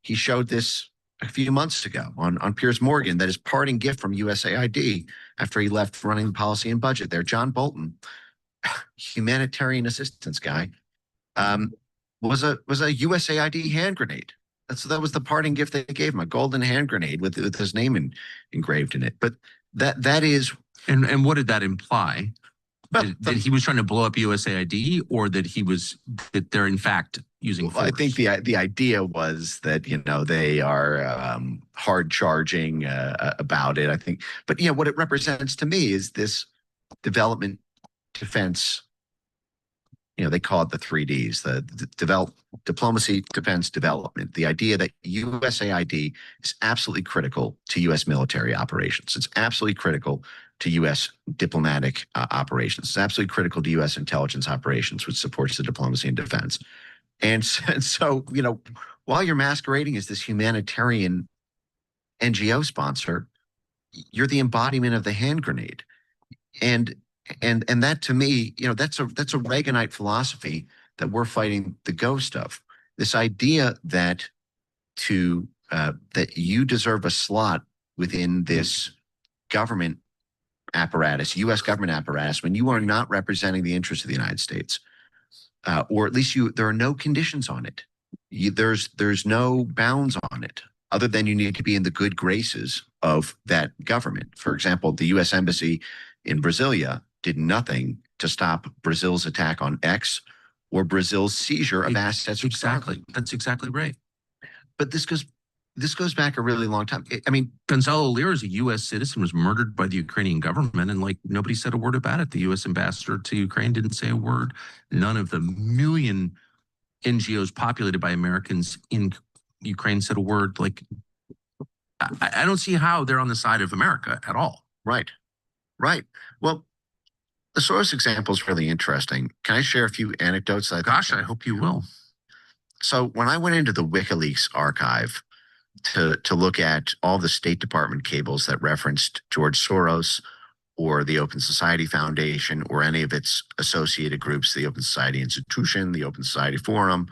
he showed this a few months ago on Piers Morgan, that his parting gift from USAID after he left running policy and budget there, John Bolton, humanitarian assistance guy, was a USAID hand grenade. That was the parting gift they gave him, a golden hand grenade with his name engraved in it. But that is. And what did that imply? That he was trying to blow up USAID, or that they're in fact using force? I think the idea was that, they are hard charging about it, I think. But what it represents to me is this development, defense. They call it the 3Ds: diplomacy, defense, development. The idea that USAID is absolutely critical to U.S. military operations. It's absolutely critical to U.S. diplomatic operations. It's absolutely critical to U.S. intelligence operations, which supports the diplomacy and defense. And so, while you're masquerading as this humanitarian NGO sponsor, you're the embodiment of the hand grenade. And that, to me, that's a Reaganite philosophy that we're fighting the ghost of. This idea that that you deserve a slot within this government apparatus, U.S. government apparatus, when you are not representing the interests of the United States, or at least there are no conditions on it. There's no bounds on it, other than you need to be in the good graces of that government. For example, the U.S. Embassy in Brasilia did nothing to stop Brazil's attack on X or Brazil's seizure of assets. Exactly. That's exactly right. But this goes back a really long time. I mean, Gonzalo Lira, is a U.S. citizen, was murdered by the Ukrainian government, and nobody said a word about it. The U.S. ambassador to Ukraine didn't say a word. None of the million NGOs populated by Americans in Ukraine said a word. I don't see how they're on the side of America at all. Right. Well, the Soros example is really interesting. Can I share a few anecdotes? Gosh, I hope you will. So when I went into the WikiLeaks archive to look at all the State Department cables that referenced George Soros or the Open Society Foundation or any of its associated groups, the Open Society Institution, the Open Society Forum,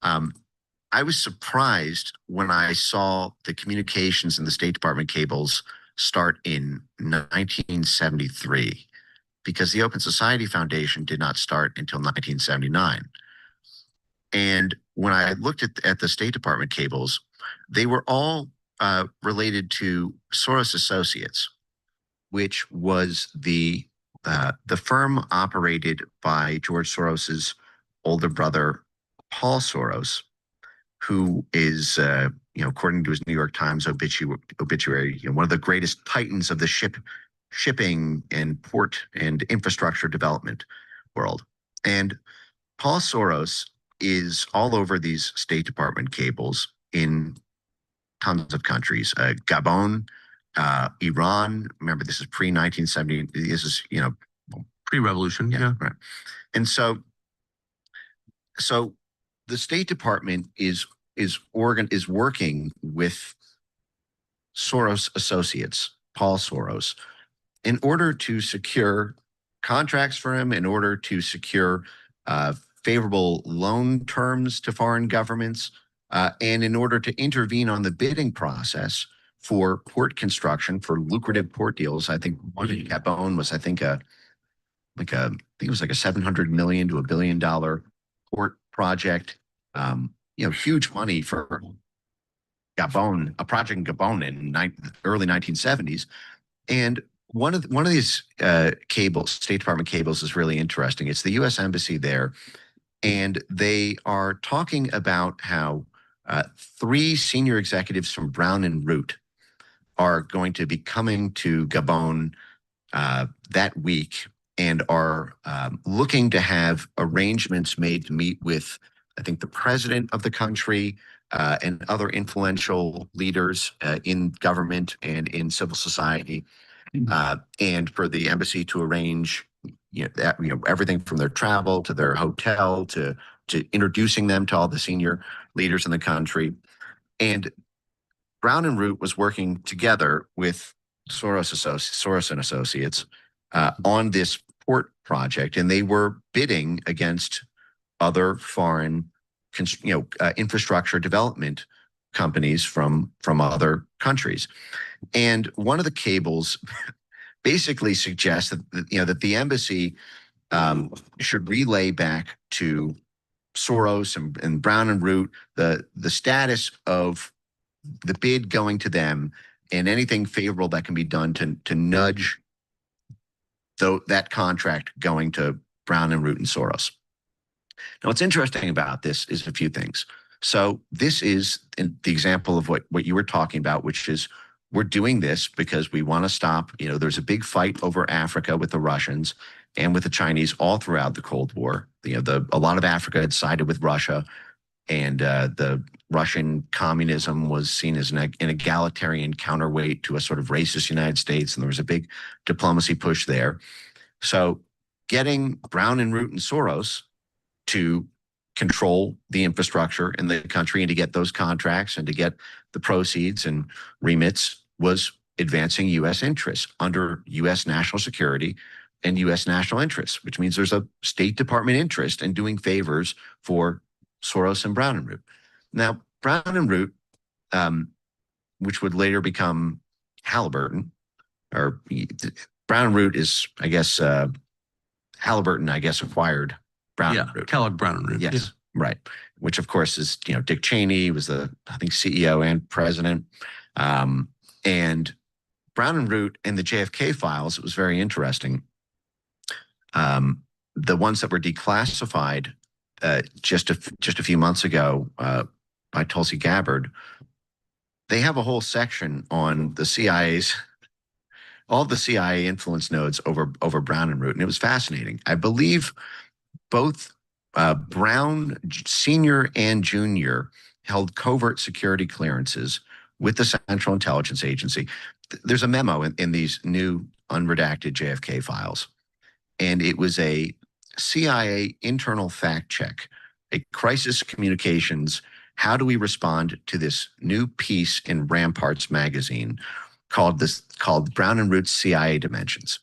I was surprised when I saw the communications in the State Department cables start in 1973, because the Open Society Foundation did not start until 1979. And when I looked at the State Department cables, they were all related to Soros Associates, which was the firm operated by George Soros's older brother, Paul Soros, who is, according to his New York Times obituary, one of the greatest titans of the shipping and port and infrastructure development world. And Paul Soros is all over these State Department cables in tons of countries. Gabon, Iran. Remember, this is pre-1970. This is, pre-revolution. Yeah. Right. And so the State Department is working with Soros Associates, Paul Soros, in order to secure contracts for him, in order to secure favorable loan terms to foreign governments, and in order to intervene on the bidding process for port construction, for lucrative port deals. I think one in Gabon was, I think it was like a $700 million to $1 billion port project. Huge money for Gabon, a project in Gabon in early 1970s. And one of these cables, State Department cables, is really interesting. It's the U.S. Embassy there, and they are talking about how 3 senior executives from Brown and Root are going to be coming to Gabon that week, and are looking to have arrangements made to meet with, I think, the president of the country and other influential leaders in government and in civil society, and for the embassy to arrange everything from their travel to their hotel to introducing them to all the senior leaders in the country. And Brown and Root was working together with Soros and Associates on this port project, and they were bidding against other foreign infrastructure development companies from other countries. And one of the cables basically suggests that the embassy should relay back to Soros and Brown and Root the status of the bid going to them and anything favorable that can be done to nudge that contract going to Brown and Root and Soros. Now, what's interesting about this is a few things. So this is the example of what you were talking about, which is we're doing this because we want to stop. There's a big fight over Africa with the Russians and with the Chinese all throughout the Cold War. A lot of Africa had sided with Russia, and the Russian communism was seen as an egalitarian counterweight to a sort of racist United States, and there was a big diplomacy push there. So getting Brown and Root and Soros to control the infrastructure in the country and to get those contracts and to get the proceeds and remits was advancing U.S. interests under U.S. national security and U.S. national interests, which means there's a State Department interest in doing favors for Soros and Brown and Root. Now, Brown and Root, which would later become Halliburton, or Brown and Root is, I guess, Halliburton, I guess, acquired Brown and Root. Kellogg Brown and Root. Yes, yeah. Right. Which, of course, is, Dick Cheney was I think, CEO and president. And Brown and Root and the JFK files, it was very interesting. The ones that were declassified just a few months ago by Tulsi Gabbard, they have a whole section on the CIA's, all the CIA influence nodes over Brown and Root, and it was fascinating. I believe both Brown Sr. and Jr. held covert security clearances with the Central Intelligence Agency. There's a memo in these new unredacted JFK files, and it was a CIA internal fact check, a crisis communications. How do we respond to this new piece in Ramparts magazine called Brown and Root's CIA Dimensions?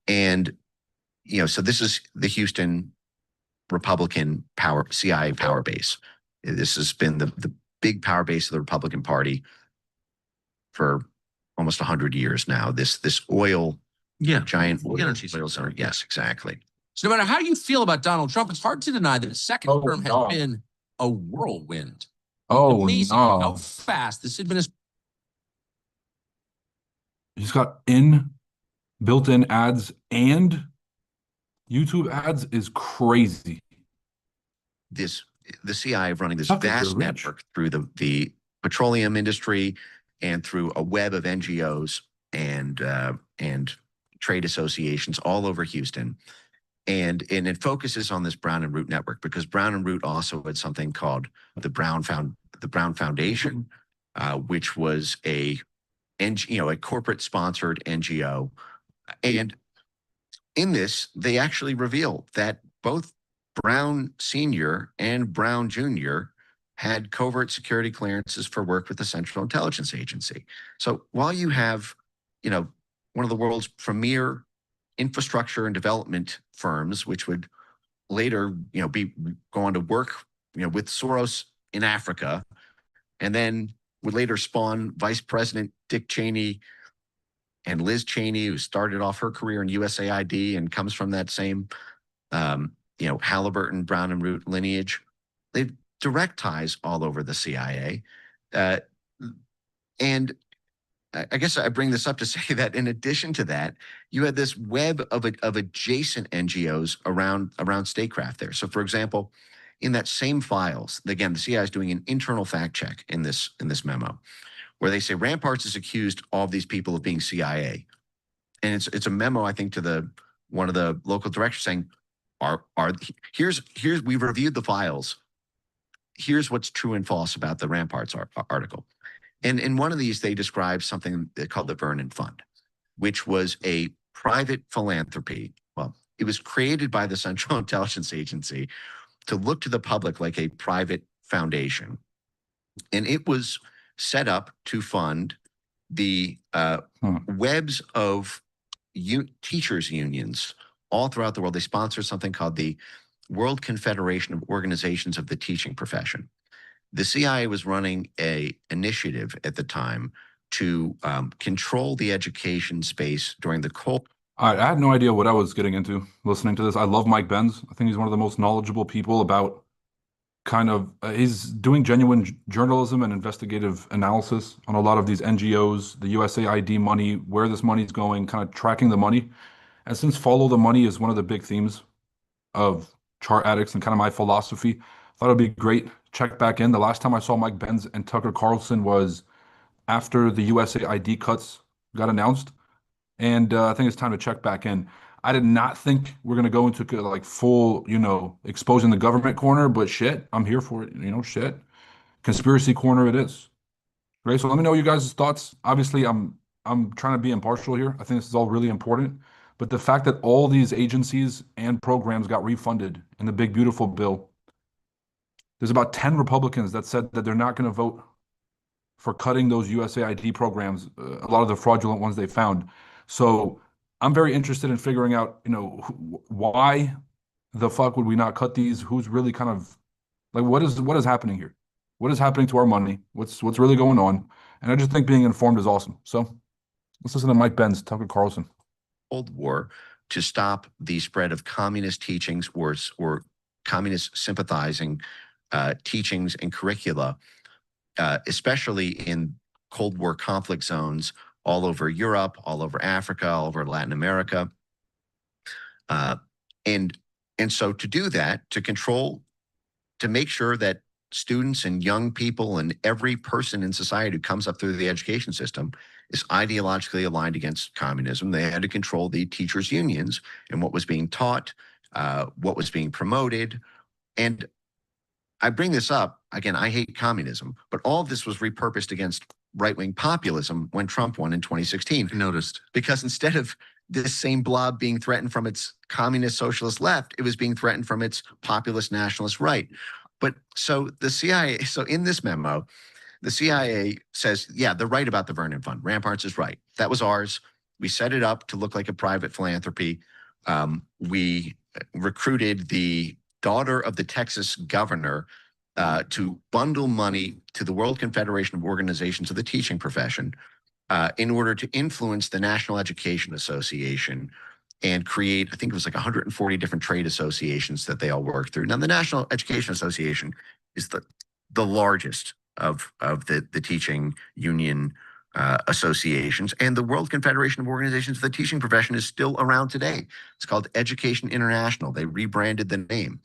And, so this is the Houston Republican CIA power base. This has been the big power base of the Republican Party for almost 100 years now. This oil, giant oil center. Yes, exactly. So no matter how you feel about Donald Trump, it's hard to deny that his second term has been a whirlwind. Oh, amazing no. how fast this administration. He's got built-in ads and YouTube ads is crazy. The CIA running this vast network through the petroleum industry and through a web of NGOs and trade associations all over Houston. And it focuses on this Brown and Root network because Brown and Root also had something called the Brown Foundation, which was a corporate sponsored NGO. And in this, they actually reveal that both Brown Sr. and Brown Jr. had covert security clearances for work with the Central Intelligence Agency. So while you have, one of the world's premier infrastructure and development firms, which would later, be going to work, with Soros in Africa, and then would later spawn Vice President Dick Cheney and Liz Cheney, who started off her career in USAID and comes from that same, Halliburton, Brown and Root lineage. They have direct ties all over the CIA. And I guess I bring this up to say that in addition to that, you had this web of adjacent NGOs around statecraft there. So, for example, in that same files, again, the CIA is doing an internal fact check in this memo, where they say Ramparts is accused all of these people of being CIA, and it's a memo, I think, to one of the local directors saying, here's we've reviewed the files. Here's what's true and false about the Ramparts article. And in one of these, they describe something they called the Vernon Fund, which was a private philanthropy. Well, it was created by the Central Intelligence Agency to look to the public like a private foundation. And it was set up to fund the webs of teachers' unions all throughout the world. They sponsor something called the World Confederation of Organizations of the Teaching Profession. The CIA was running a initiative at the time to control the education space during the Cold. I had no idea what I was getting into listening to this. I love Mike Benz. I think he's one of the most knowledgeable people about he's doing genuine journalism and investigative analysis on a lot of these NGOs, the USAID money, where this money is going, kind of tracking the money. And since follow the money is one of the big themes of Chart Addicts and kind of my philosophy, I thought it'd be great. Check back in. The last time I saw Mike Benz and Tucker Carlson was after the USAID cuts got announced. And I think it's time to check back in. I did not think we're going to go into like full, exposing the government corner, but shit, I'm here for it. Shit. Conspiracy corner it is. Right? So let me know you guys' thoughts. Obviously, I'm trying to be impartial here. I think this is all really important. But the fact that all these agencies and programs got refunded in the big beautiful bill, there's about 10 Republicans that said that they're not going to vote for cutting those USAID programs, a lot of the fraudulent ones they found. So I'm very interested in figuring out, why the fuck would we not cut these? Who's really kind of like, what is happening here? What is happening to our money? What's really going on? And I just think being informed is awesome. So let's listen to Mike Benz, Tucker Carlson. Cold War to stop the spread of communist teachings or communist sympathizing teachings and curricula, especially in Cold War conflict zones all over Europe, all over Africa, all over Latin America. And so to do that, to make sure that students and young people and every person in society who comes up through the education system is ideologically aligned against communism, they had to control the teachers' unions and what was being taught, what was being promoted. And I bring this up, again, I hate communism, but all of this was repurposed against right-wing populism when Trump won in 2016. I noticed. Because instead of this same blob being threatened from its communist socialist left, it was being threatened from its populist nationalist right. But so the CIA, so in this memo, the CIA says, yeah, they're right about the Vernon Fund. Ramparts is right. That was ours. We set it up to look like a private philanthropy. We recruited the daughter of the Texas governor to bundle money to the World Confederation of Organizations of the Teaching Profession in order to influence the National Education Association and create, I think it was like 140 different trade associations that they all work through. Now, the National Education Association is the largest of the teaching union associations, and the World Confederation of Organizations of the Teaching Profession is still around today. It's called Education International. They rebranded the name,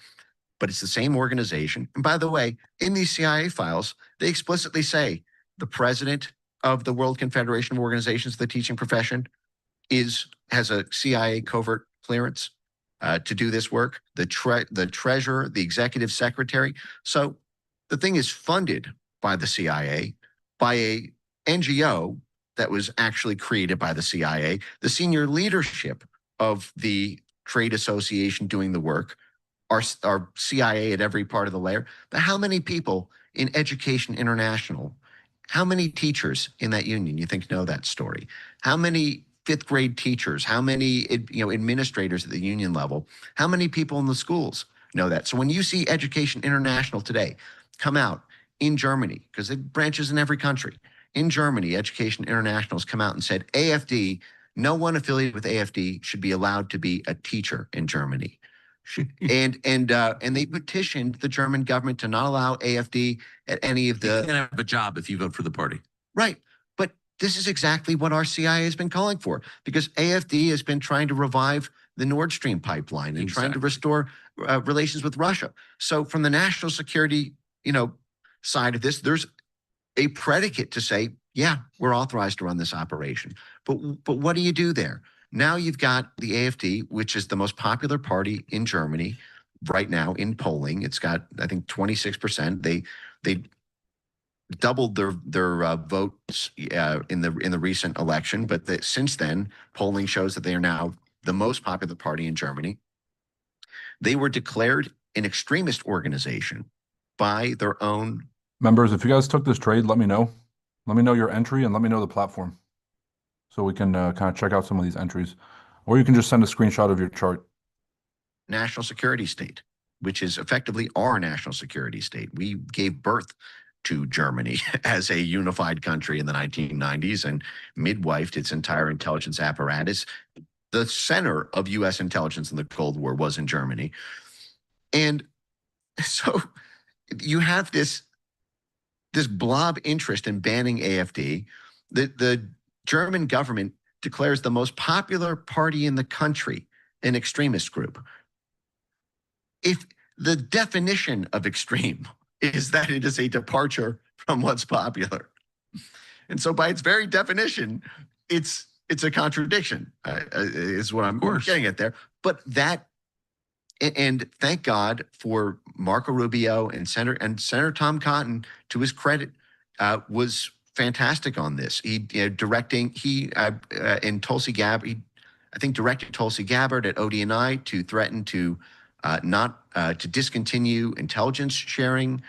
but it's the same organization. And by the way, in these CIA files, they explicitly say the president of the World Confederation of Organizations of the Teaching Profession has a CIA covert clearance to do this work. The treasurer, the executive secretary. So the thing is funded by the CIA, by a NGO that was actually created by the CIA. The senior leadership of the trade association doing the work are CIA at every part of the layer. But how many people in Education International, how many teachers in that union you think know that story? How many fifth grade teachers? How many administrators at the union level? How many people in the schools know that? So when you see Education International today come out in Germany, because it branches in every country, in Germany, Education International has come out and said AFD, no one affiliated with AFD should be allowed to be a teacher in Germany. And they petitioned the German government to not allow AFD at any of the. You can't have a job if you vote for the party. Right. But this is exactly what our CIA has been calling for, because AFD has been trying to revive the Nord Stream pipeline and trying to restore relations with Russia. So from the national security, side of this, there's a predicate to say, yeah, we're authorized to run this operation. But what do you do there? Now you've got the AfD, which is the most popular party in Germany right now in polling. It's got, I think, 26%. They doubled their votes in the recent election, but since then, polling shows that they are now the most popular party in Germany. They were declared an extremist organization by their own members. If you guys took this trade, let me know. Let me know your entry and let me know the platform, so we can kind of check out some of these entries. Or you can just send a screenshot of your chart. National security state. which is effectively our national security state. We gave birth to Germany as a unified country in the 1990s and midwifed its entire intelligence apparatus. The center of U.S. intelligence in the Cold War was in Germany. And so you have this blob interest in banning AfD. The German government declares the most popular party in the country an extremist group. If the definition of extreme is that it is a departure from what's popular, and so by its very definition, it's a contradiction, is what I'm getting at there. But that, and thank God for Marco Rubio and Senator Tom Cotton, to his credit, was fantastic on this. He and Tulsi Gabbard, I think directed Tulsi Gabbard at ODNI to threaten to to discontinue intelligence sharing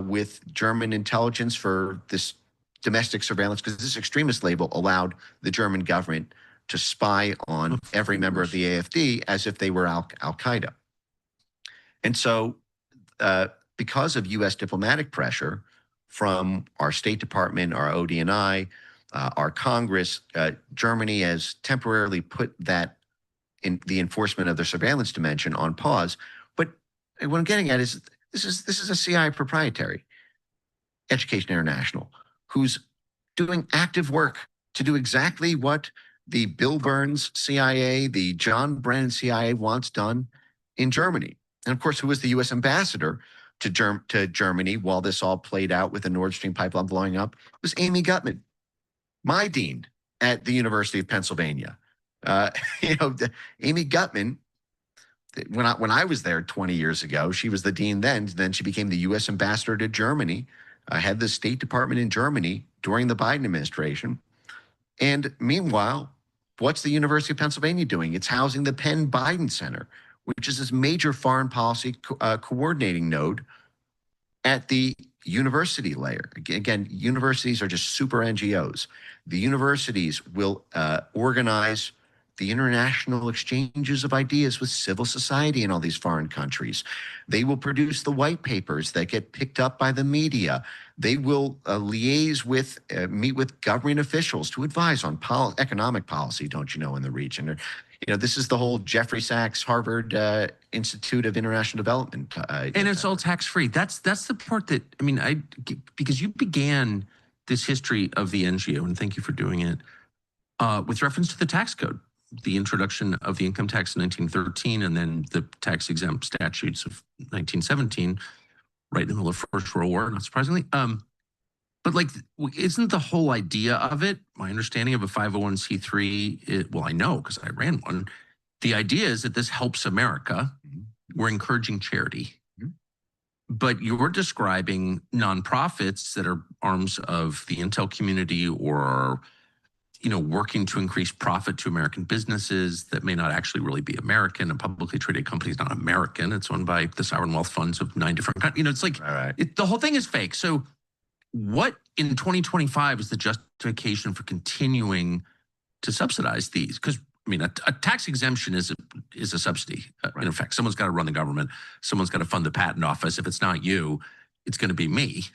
with German intelligence for this domestic surveillance, because this extremist label allowed the German government to spy on every member of the AfD as if they were Al-Qaeda. And so because of U.S. diplomatic pressure from our State Department, our ODNI, our Congress, Germany has temporarily put that in the enforcement of the surveillance dimension on pause. But what I'm getting at is this is a CIA proprietary, Education International, who's doing active work to do exactly what the Bill Burns CIA, the John Brennan CIA wants done in Germany. And of course, who was the U.S. ambassador to Germany while this all played out with the Nord Stream pipeline blowing up? It was Amy Gutmann, my dean at the University of Pennsylvania. Amy Gutmann, when I was there 20 years ago, she was the dean then. Then she became the U.S. ambassador to Germany, had the State Department in Germany during the Biden administration. And meanwhile, what's the University of Pennsylvania doing? It's housing the Penn Biden Center, which is this major foreign policy coordinating node at the university layer. Again, universities are just super NGOs. The universities will organize the international exchanges of ideas with civil society in all these foreign countries. They will produce the white papers that get picked up by the media. They will liaise with, meet with government officials to advise on economic policy, don't you know, in the region. This is the whole Jeffrey Sachs Harvard Institute of International Development. And it's all tax-free. That's the part that, because you began this history of the NGO, and thank you for doing it, with reference to the tax code, the introduction of the income tax in 1913, and then the tax-exempt statutes of 1917, right in the middle of the First World War, not surprisingly. But isn't the whole idea of it, my understanding of a 501c3, well, I know because I ran one, the idea is that this helps America. We're encouraging charity. But you're describing nonprofits that are arms of the intel community or, working to increase profit to American businesses that may not actually really be American. A publicly traded company is not American. It's owned by the sovereign wealth funds of 9 different countries. It's like the whole thing is fake. So what in 2025 is the justification for continuing to subsidize these? Because a tax exemption is a subsidy. In effect, someone's got to run the government. Someone's got to fund the patent office. If it's not you, it's going to be me.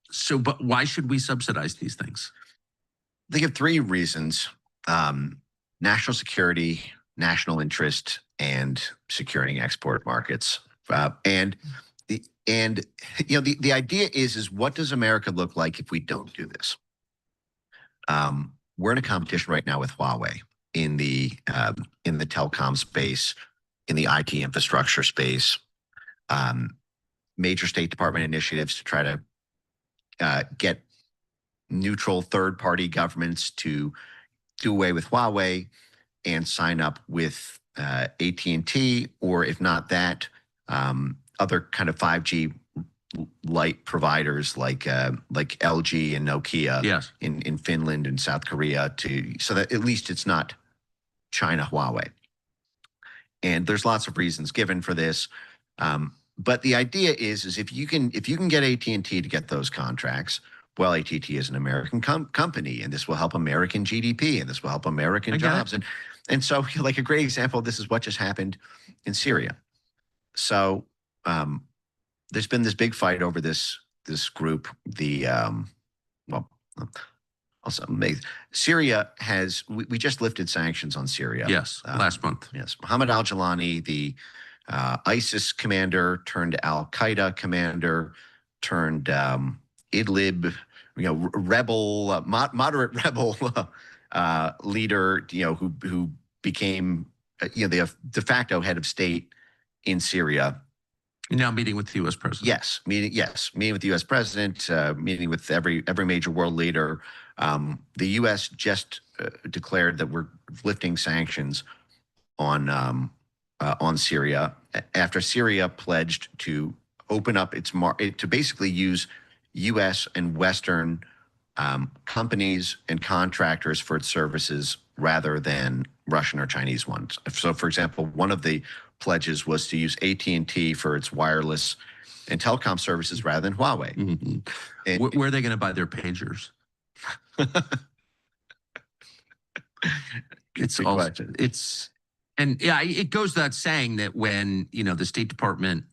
So, but why should we subsidize these things? They give 3 reasons: national security, national interest, and securing export markets. The idea is what does America look like if we don't do this? We're in a competition right now with Huawei in the telecom space, in the IT infrastructure space, major State Department initiatives to try to get neutral third-party governments to do away with Huawei and sign up with AT&T, or if not that, other kind of 5G light providers like LG and Nokia in Finland and South Korea, so that at least it's not China Huawei. And there's lots of reasons given for this, but the idea is if you can get AT&T to get those contracts, well, AT&T is an American company, and this will help American GDP, and this will help American jobs, and so like a great example of this is what just happened in Syria. So there's been this big fight over this group. Well, also Syria has. We just lifted sanctions on Syria. Yes, last month. Yes, Mohammed al-Jalani, the ISIS commander turned Al Qaeda commander turned Idlib, rebel, moderate rebel leader, who became the de facto head of state in Syria. You're now meeting with the U.S. president. Yes, meeting with the U.S. president, meeting with every major world leader. The U.S. just declared that we're lifting sanctions on Syria after Syria pledged to open up its market to basically use U.S. and Western companies and contractors for its services rather than Russian or Chinese ones. So, for example, one of the pledges was to use AT&T for its wireless and telecom services rather than Huawei. Mm-hmm. Where are they going to buy their pagers? It goes without saying that when the State Department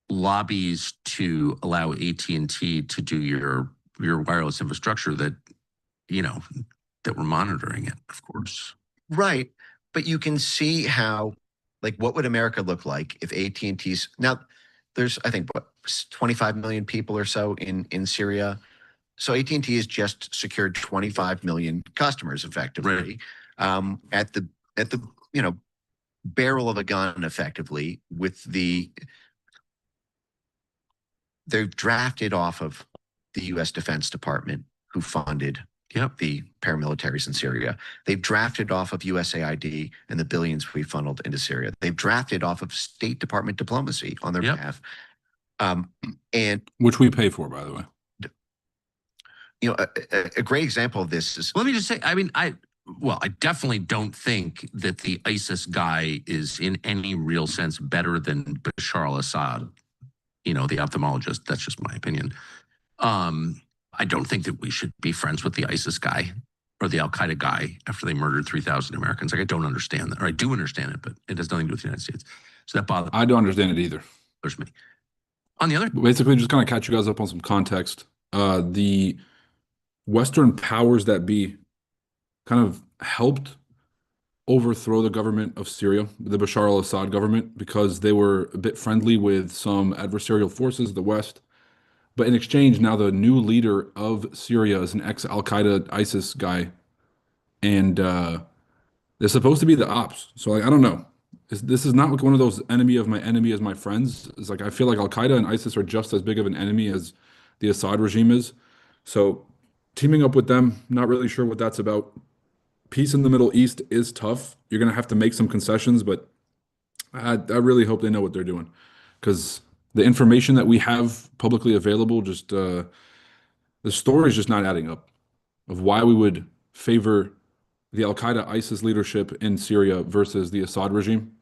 lobbies to allow AT&T to do your wireless infrastructure, that we're monitoring it, of course. Right, but you can see how, what would America look like if AT&T's now? There's, I think, 25 million people or so in Syria. So AT&T has just secured 25 million customers effectively, right. At the barrel of a gun, effectively, they've drafted off of the U.S. Defense Department, who funded the paramilitaries in Syria. They've drafted off of USAID and the billions we funneled into Syria. They've drafted off of State Department diplomacy on their behalf. And which we pay for, by the way. A great example of this is. Let me just say, I definitely don't think that the ISIS guy is in any real sense better than Bashar al-Assad, the ophthalmologist. That's just my opinion. I don't think that we should be friends with the ISIS guy or the Al-Qaeda guy after they murdered 3,000 Americans. I don't understand that. Or I do understand it, but it has nothing to do with the United States. So that bothers me. I don't understand it either. Bothers me. On the other, basically, just kind of catch you guys up on some context. The Western powers that be kind of helped overthrow the government of Syria, the Bashar al-Assad government, because they were a bit friendly with some adversarial forces, the West. But in exchange, now the new leader of Syria is an ex-Al-Qaeda ISIS guy. And they're supposed to be the ops. So I don't know. This is not like one of those enemy of my enemy is my friends. It's like I feel like Al-Qaeda and ISIS are just as big of an enemy as the Assad regime is. So teaming up with them, not really sure what that's about. Peace in the Middle East is tough. You're going to have to make some concessions, but I really hope they know what they're doing. Because the information that we have publicly available, just the story is just not adding up of why we would favor the Al-Qaeda ISIS leadership in Syria versus the Assad regime.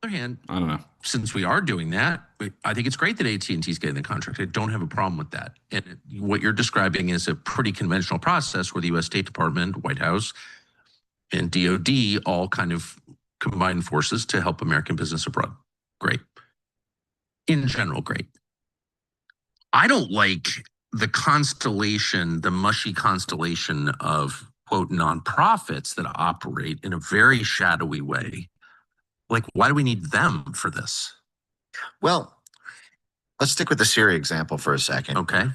On the other hand, I don't know. Since we are doing that, I think it's great that AT&T is getting the contract. I don't have a problem with that. And what you're describing is a pretty conventional process where the U.S. State Department, White House, and DOD all kind of combine forces to help American business abroad. Great. In general, great. I don't like the constellation, the mushy constellation of, quote, nonprofits that operate in a very shadowy way. Like, why do we need them for this? Well, let's stick with the Syria example for a second. Okay.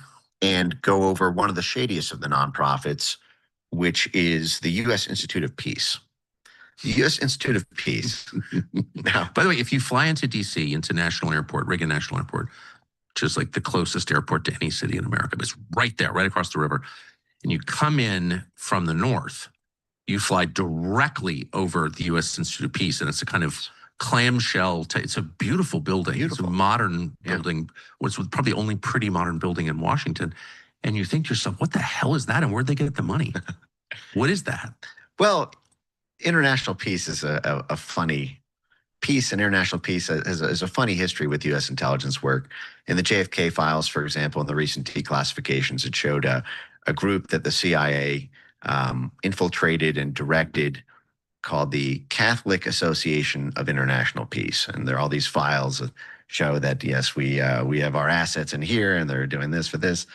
And go over one of the shadiest of the nonprofits, which is the U.S. Institute of Peace. The U.S. Institute of Peace. Now, by the way, if you fly into D.C., into National Airport, Reagan National Airport, which is like the closest airport to any city in America, but it's right there, right across the river, and you come in from the north, you fly directly over the U.S. Institute of Peace, and it's a kind of clamshell. It's a beautiful building. Beautiful. It's a modern building. It's probably the only pretty modern building in Washington. And you think to yourself, what the hell is that? And where'd they get the money? What is that? Well, international peace is a funny peace, and international peace is a funny history with U.S. intelligence work. In the JFK files, for example, in the recent declassifications, it showed a group that the CIA infiltrated and directed called the Catholic Association of International Peace. And there are all these files show that yes, we have our assets in here, and they're doing this for this.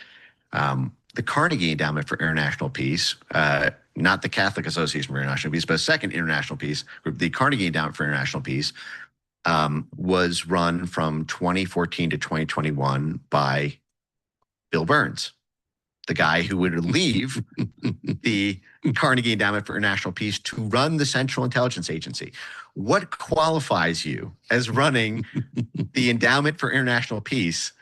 The Carnegie Endowment for International Peace, not the Catholic Association for International Peace, but a second international peace group, the Carnegie Endowment for International Peace, was run from 2014 to 2021 by Bill Burns, the guy who would leave the Carnegie Endowment for International Peace to run the Central Intelligence Agency. What qualifies you as running the Endowment for International Peace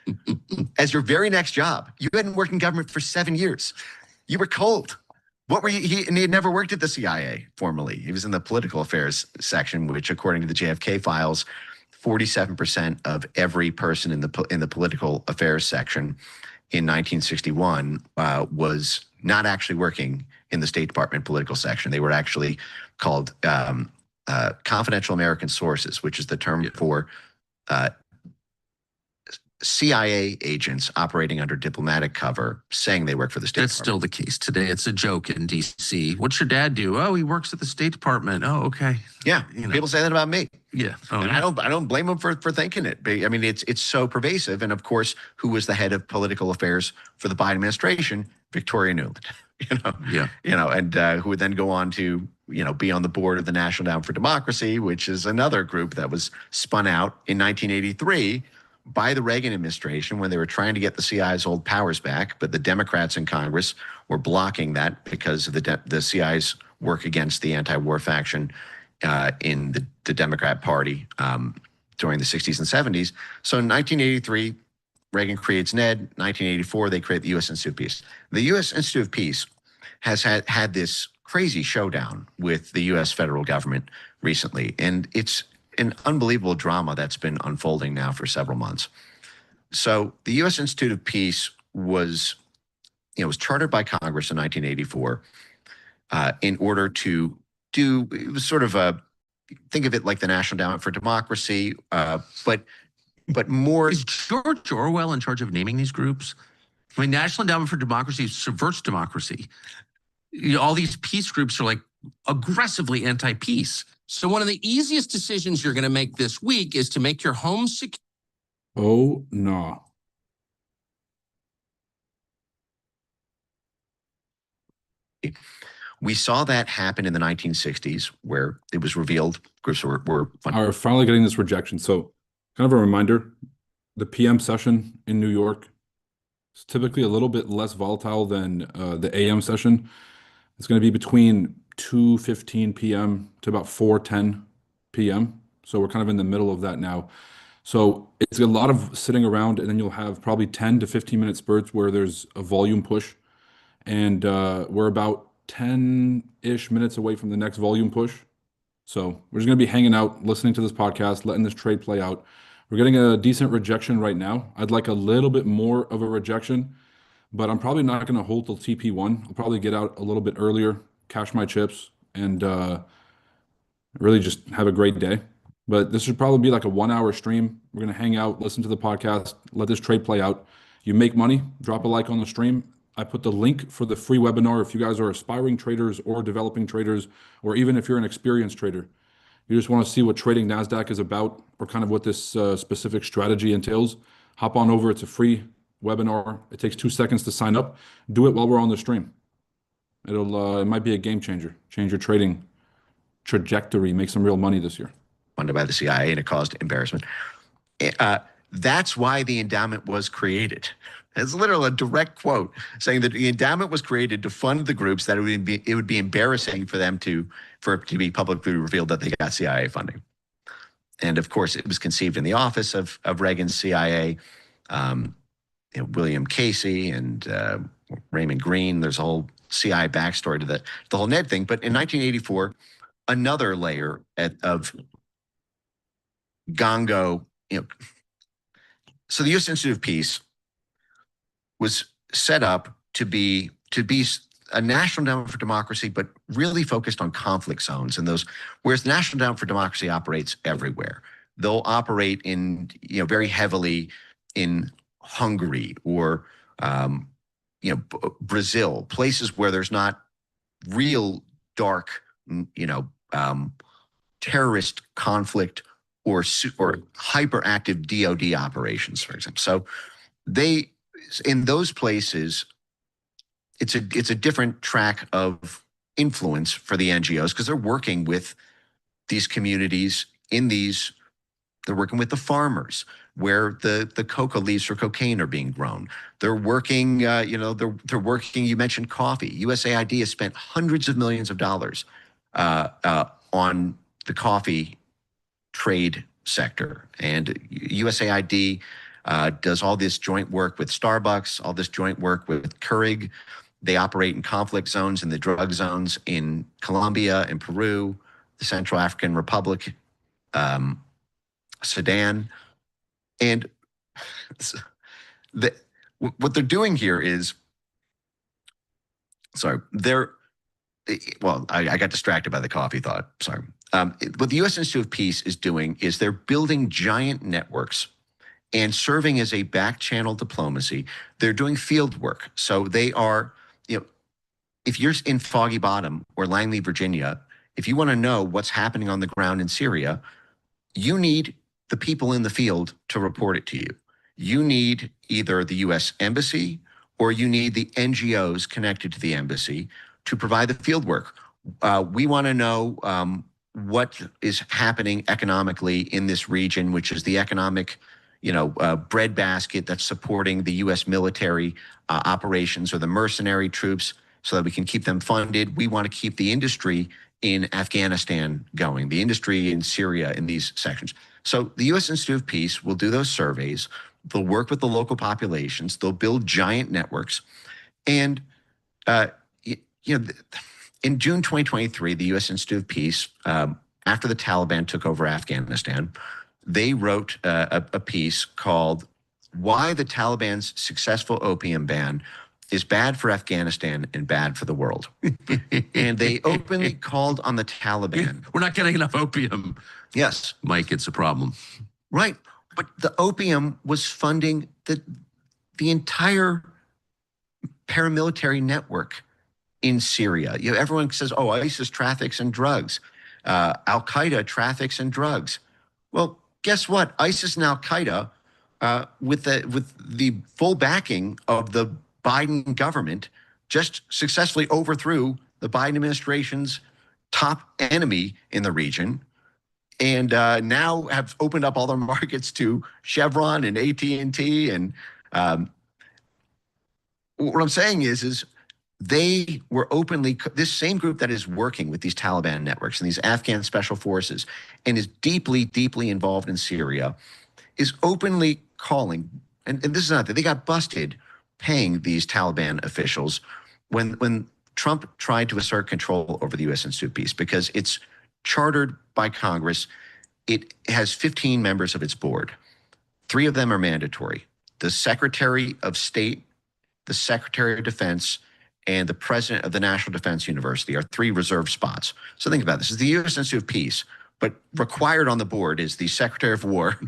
as your very next job? You hadn't worked in government for 7 years. You were cold. What were you? And he had never worked at the CIA formally. He was in the political affairs section, which, according to the JFK files, 47% of every person in the political affairs section in 1961 was not actually working in the State Department political section. They were actually called confidential American sources, which is the term for CIA agents operating under diplomatic cover, saying they work for the State That's still Department. the case today. It's a joke in DC. What's your dad do? Oh, he works at the State Department. Oh, okay. Yeah, You know. people say that about me. Yeah. Oh, And yeah. I don't blame them for thinking it. I mean, it's so pervasive. And of course, who was the head of political affairs for the Biden administration? Victoria Nuland. Yeah. And who would then go on to be on the board of the National Endowment for Democracy, which is another group that was spun out in 1983 by the Reagan administration when they were trying to get the CIA's old powers back, but the Democrats in Congress were blocking that because of the CIA's work against the anti-war faction in the Democrat Party during the 60s and 70s. So in 1983, Reagan creates NED. 1984, they create the U.S. Institute of Peace. The U.S. Institute of Peace has had this crazy showdown with the U.S. federal government recently, and it's an unbelievable drama that's been unfolding now for several months. So the U.S. Institute of Peace was chartered by Congress in 1984 in order to do, it was sort of think of it like the National Endowment for Democracy, but more. Is George Orwell in charge of naming these groups? I mean, National Endowment for Democracy subverts democracy. All these peace groups are like aggressively anti-peace. So one of the easiest decisions you're going to make this week is to make your home secure. Oh, no. We saw that happen in the 1960s, where it was revealed groups were Are finally getting this rejection. So, kind of a reminder, the PM session in New York is typically a little bit less volatile than the AM session. It's going to be between 2:15 p.m. to about 4:10 p.m. So we're kind of in the middle of that now. So it's a lot of sitting around, and then you'll have probably 10 to 15-minute spurts where there's a volume push. And we're about 10-ish minutes away from the next volume push. So we're just going to be hanging out, listening to this podcast, letting this trade play out. We're getting a decent rejection right now. I'd like a little bit more of a rejection, but I'm probably not going to hold till TP1. I'll probably get out a little bit earlier, cash my chips, and really just have a great day. But this should probably be like a 1-hour stream. We're going to hang out, listen to the podcast, let this trade play out. You make money, drop a like on the stream. I put the link for the free webinar if you guys are aspiring traders or developing traders, or even if you're an experienced trader. You just want to see what trading NASDAQ is about, or kind of what this specific strategy entails. Hop on over. It's a free webinar. It takes 2 seconds to sign up. Do it while we're on the stream. It might be a game changer. Change your trading trajectory. Make some real money this year. funded by the CIA, and it caused embarrassment. That's why the endowment was created. It's literally a direct quote saying that the endowment was created to fund the groups that it would be embarrassing for them for it to be publicly revealed that they got CIA funding. And of course, it was conceived in the office of Reagan's CIA, William Casey and Raymond Green. There's a whole CIA backstory to the whole Ned thing. But in 1984, another layer of gongo, so the U.S. Institute of Peace was set up to be a national endowment for democracy, but really focused on conflict zones and those. Whereas the National Endowment for Democracy operates everywhere. They'll operate in very heavily in Hungary or Brazil, places where there's not real dark terrorist conflict or hyperactive DoD operations, for example. So they, in those places, it's a different track of influence for the NGOs because they're working with these communities in these. They're working with the farmers where the coca leaves for cocaine are being grown. They're working, they're working. You mentioned coffee. USAID has spent hundreds of millions of dollars on the coffee trade sector, and USAID does all this joint work with Starbucks, all this joint work with Keurig. They operate in conflict zones and the drug zones in Colombia and Peru, the Central African Republic, Sudan. And what they're doing here is, sorry, I got distracted by the coffee thought. Sorry. What the U.S. Institute of Peace is doing is they're building giant networks and serving as a back channel diplomacy. They're doing field work. So they are, if you're in Foggy Bottom or Langley, Virginia, if you want to know what's happening on the ground in Syria, you need the people in the field to report it to you. You need either the U.S. Embassy or you need the NGOs connected to the embassy to provide the field work. We want to know what is happening economically in this region, which is the economic, breadbasket that's supporting the U.S. military operations or the mercenary troops so that we can keep them funded. We want to keep the industry in Afghanistan going, the industry in Syria in these sections. So the U.S. Institute of Peace will do those surveys. They'll work with the local populations. They'll build giant networks. And, in June 2023, the U.S. Institute of Peace, after the Taliban took over Afghanistan, they wrote a piece called "Why the Taliban's Successful Opium Ban is Bad for Afghanistan and Bad for the World." And they openly called on the Taliban. We're not getting enough opium. Yes. Mike, it's a problem. Right. But the opium was funding the entire paramilitary network in Syria. Everyone says, "Oh, ISIS traffics in drugs. Al-Qaeda traffics in drugs." Well, guess what? ISIS and Al-Qaeda, with the full backing of the Biden government, just successfully overthrew the Biden administration's top enemy in the region, and now have opened up all their markets to Chevron and AT&T. And what I'm saying is they were openly, this same group that is working with these Taliban networks and these Afghan special forces and is deeply, deeply involved in Syria, is openly calling, and this is not that they got busted paying these Taliban officials when Trump tried to assert control over the U.S. Institute of Peace, because it's chartered by Congress. It has 15 members of its board. 3 of them are mandatory: the Secretary of State, the Secretary of Defense, and the President of the National Defense University are 3 reserved spots. So think about this: it's the U.S. Institute of Peace, but required on the board is the Secretary of War,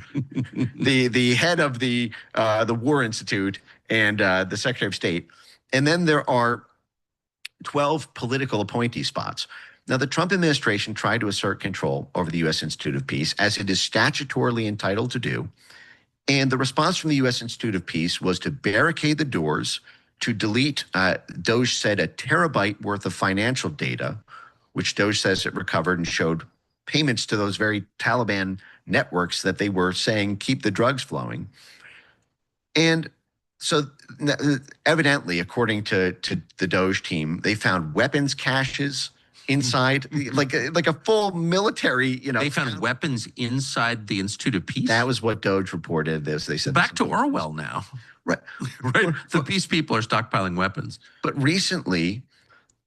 the head of the War Institute, and the Secretary of State. And then there are 12 political appointee spots. Now, the Trump administration tried to assert control over the U.S. Institute of Peace, as it is statutorily entitled to do. And the response from the U.S. Institute of Peace was to barricade the doors, to delete, Doge said, a terabyte worth of financial data, which Doge says it recovered and showed payments to those very Taliban networks that they were saying keep the drugs flowing. And so evidently, according to the Doge team, they found weapons caches inside, like a full military, They found weapons inside the Institute of Peace? That was what Doge reported. They said back to Orwell now. Right. Right. The peace people are stockpiling weapons. But recently,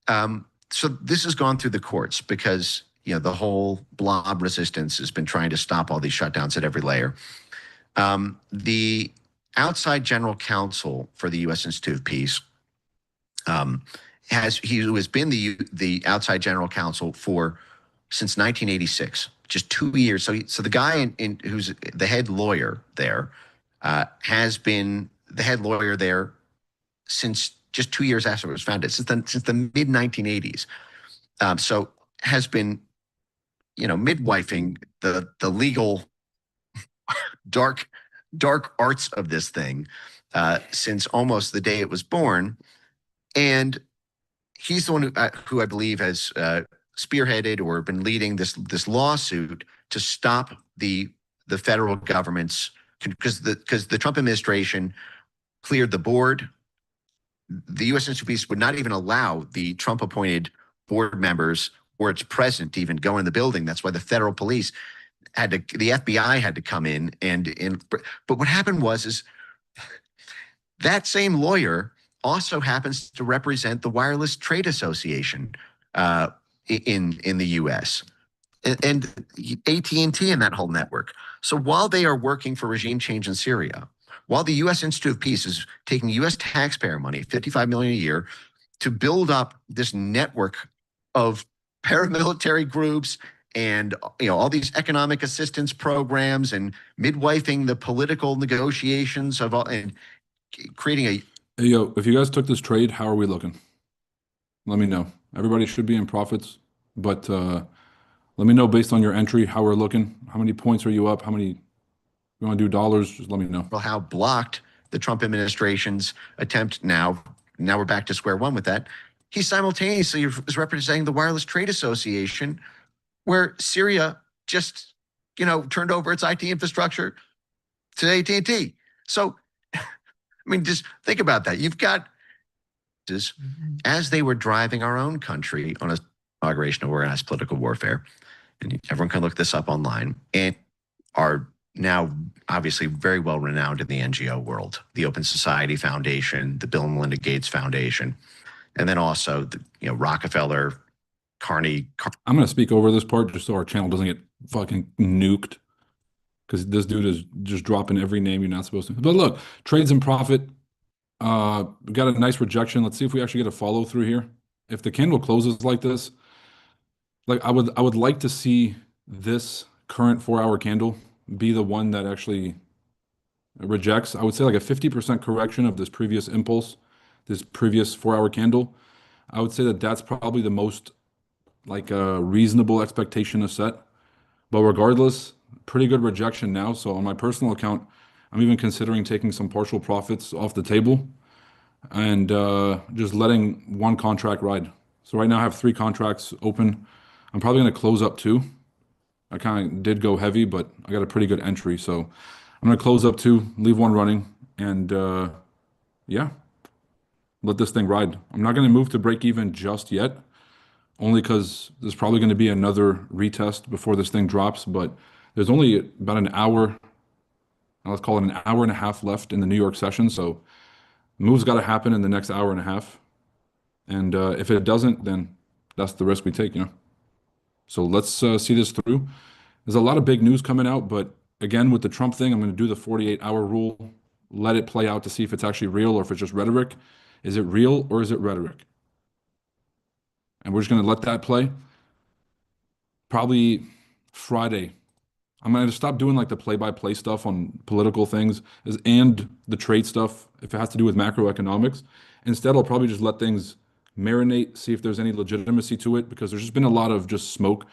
so this has gone through the courts because, the whole blob resistance has been trying to stop all these shutdowns at every layer. The outside general counsel for the U.S. Institute of Peace has been the outside general counsel since 1986, just 2 years. So the guy who's the head lawyer there has been the head lawyer there since just 2 years after it was founded, since the mid 1980s. So has been, midwifing the legal dark arts of this thing since almost the day it was born. And he's the one who I believe has spearheaded or been leading this lawsuit to stop the federal government's, because the Trump administration cleared the board. The U.S. Institute of Peace would not even allow the Trump appointed board members or its president to even go in the building. That's why the federal police the FBI had to come in but what happened is that same lawyer also happens to represent the Wireless Trade Association in the U.S. and AT&T and that whole network. So while they are working for regime change in Syria, while the U.S. Institute of Peace is taking U.S. taxpayer money, $55 million a year, to build up this network of paramilitary groups and all these economic assistance programs and midwifing the political negotiations and creating a. Hey, yo, if you guys took this trade, how are we looking? Let me know. Everybody should be in profits, but let me know based on your entry how we're looking. How many points are you up? How many you want to do dollars? Just let me know. Well, how blocked the Trump administration's attempt now we're back to square one with that. He simultaneously is representing the Wireless Trade Association, where Syria just, turned over its IT infrastructure to AT&T. So, I mean, just think about that. You've got, as they were driving our own country on a inauguration of organized political warfare, and everyone can look this up online, and are now obviously very well renowned in the NGO world, the Open Society Foundation, the Bill and Melinda Gates Foundation, and then also the Rockefeller, Carney. I'm going to speak over this part just so our channel doesn't get fucking nuked, because this dude is just dropping every name you're not supposed to. But look, trades in profit. We got a nice rejection. Let's see if we actually get a follow through here. If the candle closes like this, like I would like to see this current 4-hour candle be the one that actually rejects. I would say like a 50% correction of this previous impulse, this previous 4-hour candle. I would say that that's probably the most like a reasonable expectation to set. But regardless, pretty good rejection now. So on my personal account, I'm even considering taking some partial profits off the table and just letting one contract ride. So right now I have 3 contracts open. I'm probably going to close up 2. I kind of did go heavy, but I got a pretty good entry. So I'm going to close up 2, leave 1 running, and yeah, let this thing ride. I'm not going to move to break even just yet, only because there's probably going to be another retest before this thing drops. But there's only about an hour, let's call it an hour and a half left in the New York session. So moves got to happen in the next hour and a half. And if it doesn't, then that's the risk we take, So let's see this through. There's a lot of big news coming out, but again, with the Trump thing, I'm going to do the 48-hour rule, let it play out to see if it's actually real or if it's just rhetoric. Is it real or is it rhetoric? And we're just going to let that play. Probably Friday, I'm going to stop doing like the play-by-play stuff on political things and the trade stuff if it has to do with macroeconomics. Instead, I'll probably just let things marinate, see if there's any legitimacy to it, because there's just been a lot of just smoke,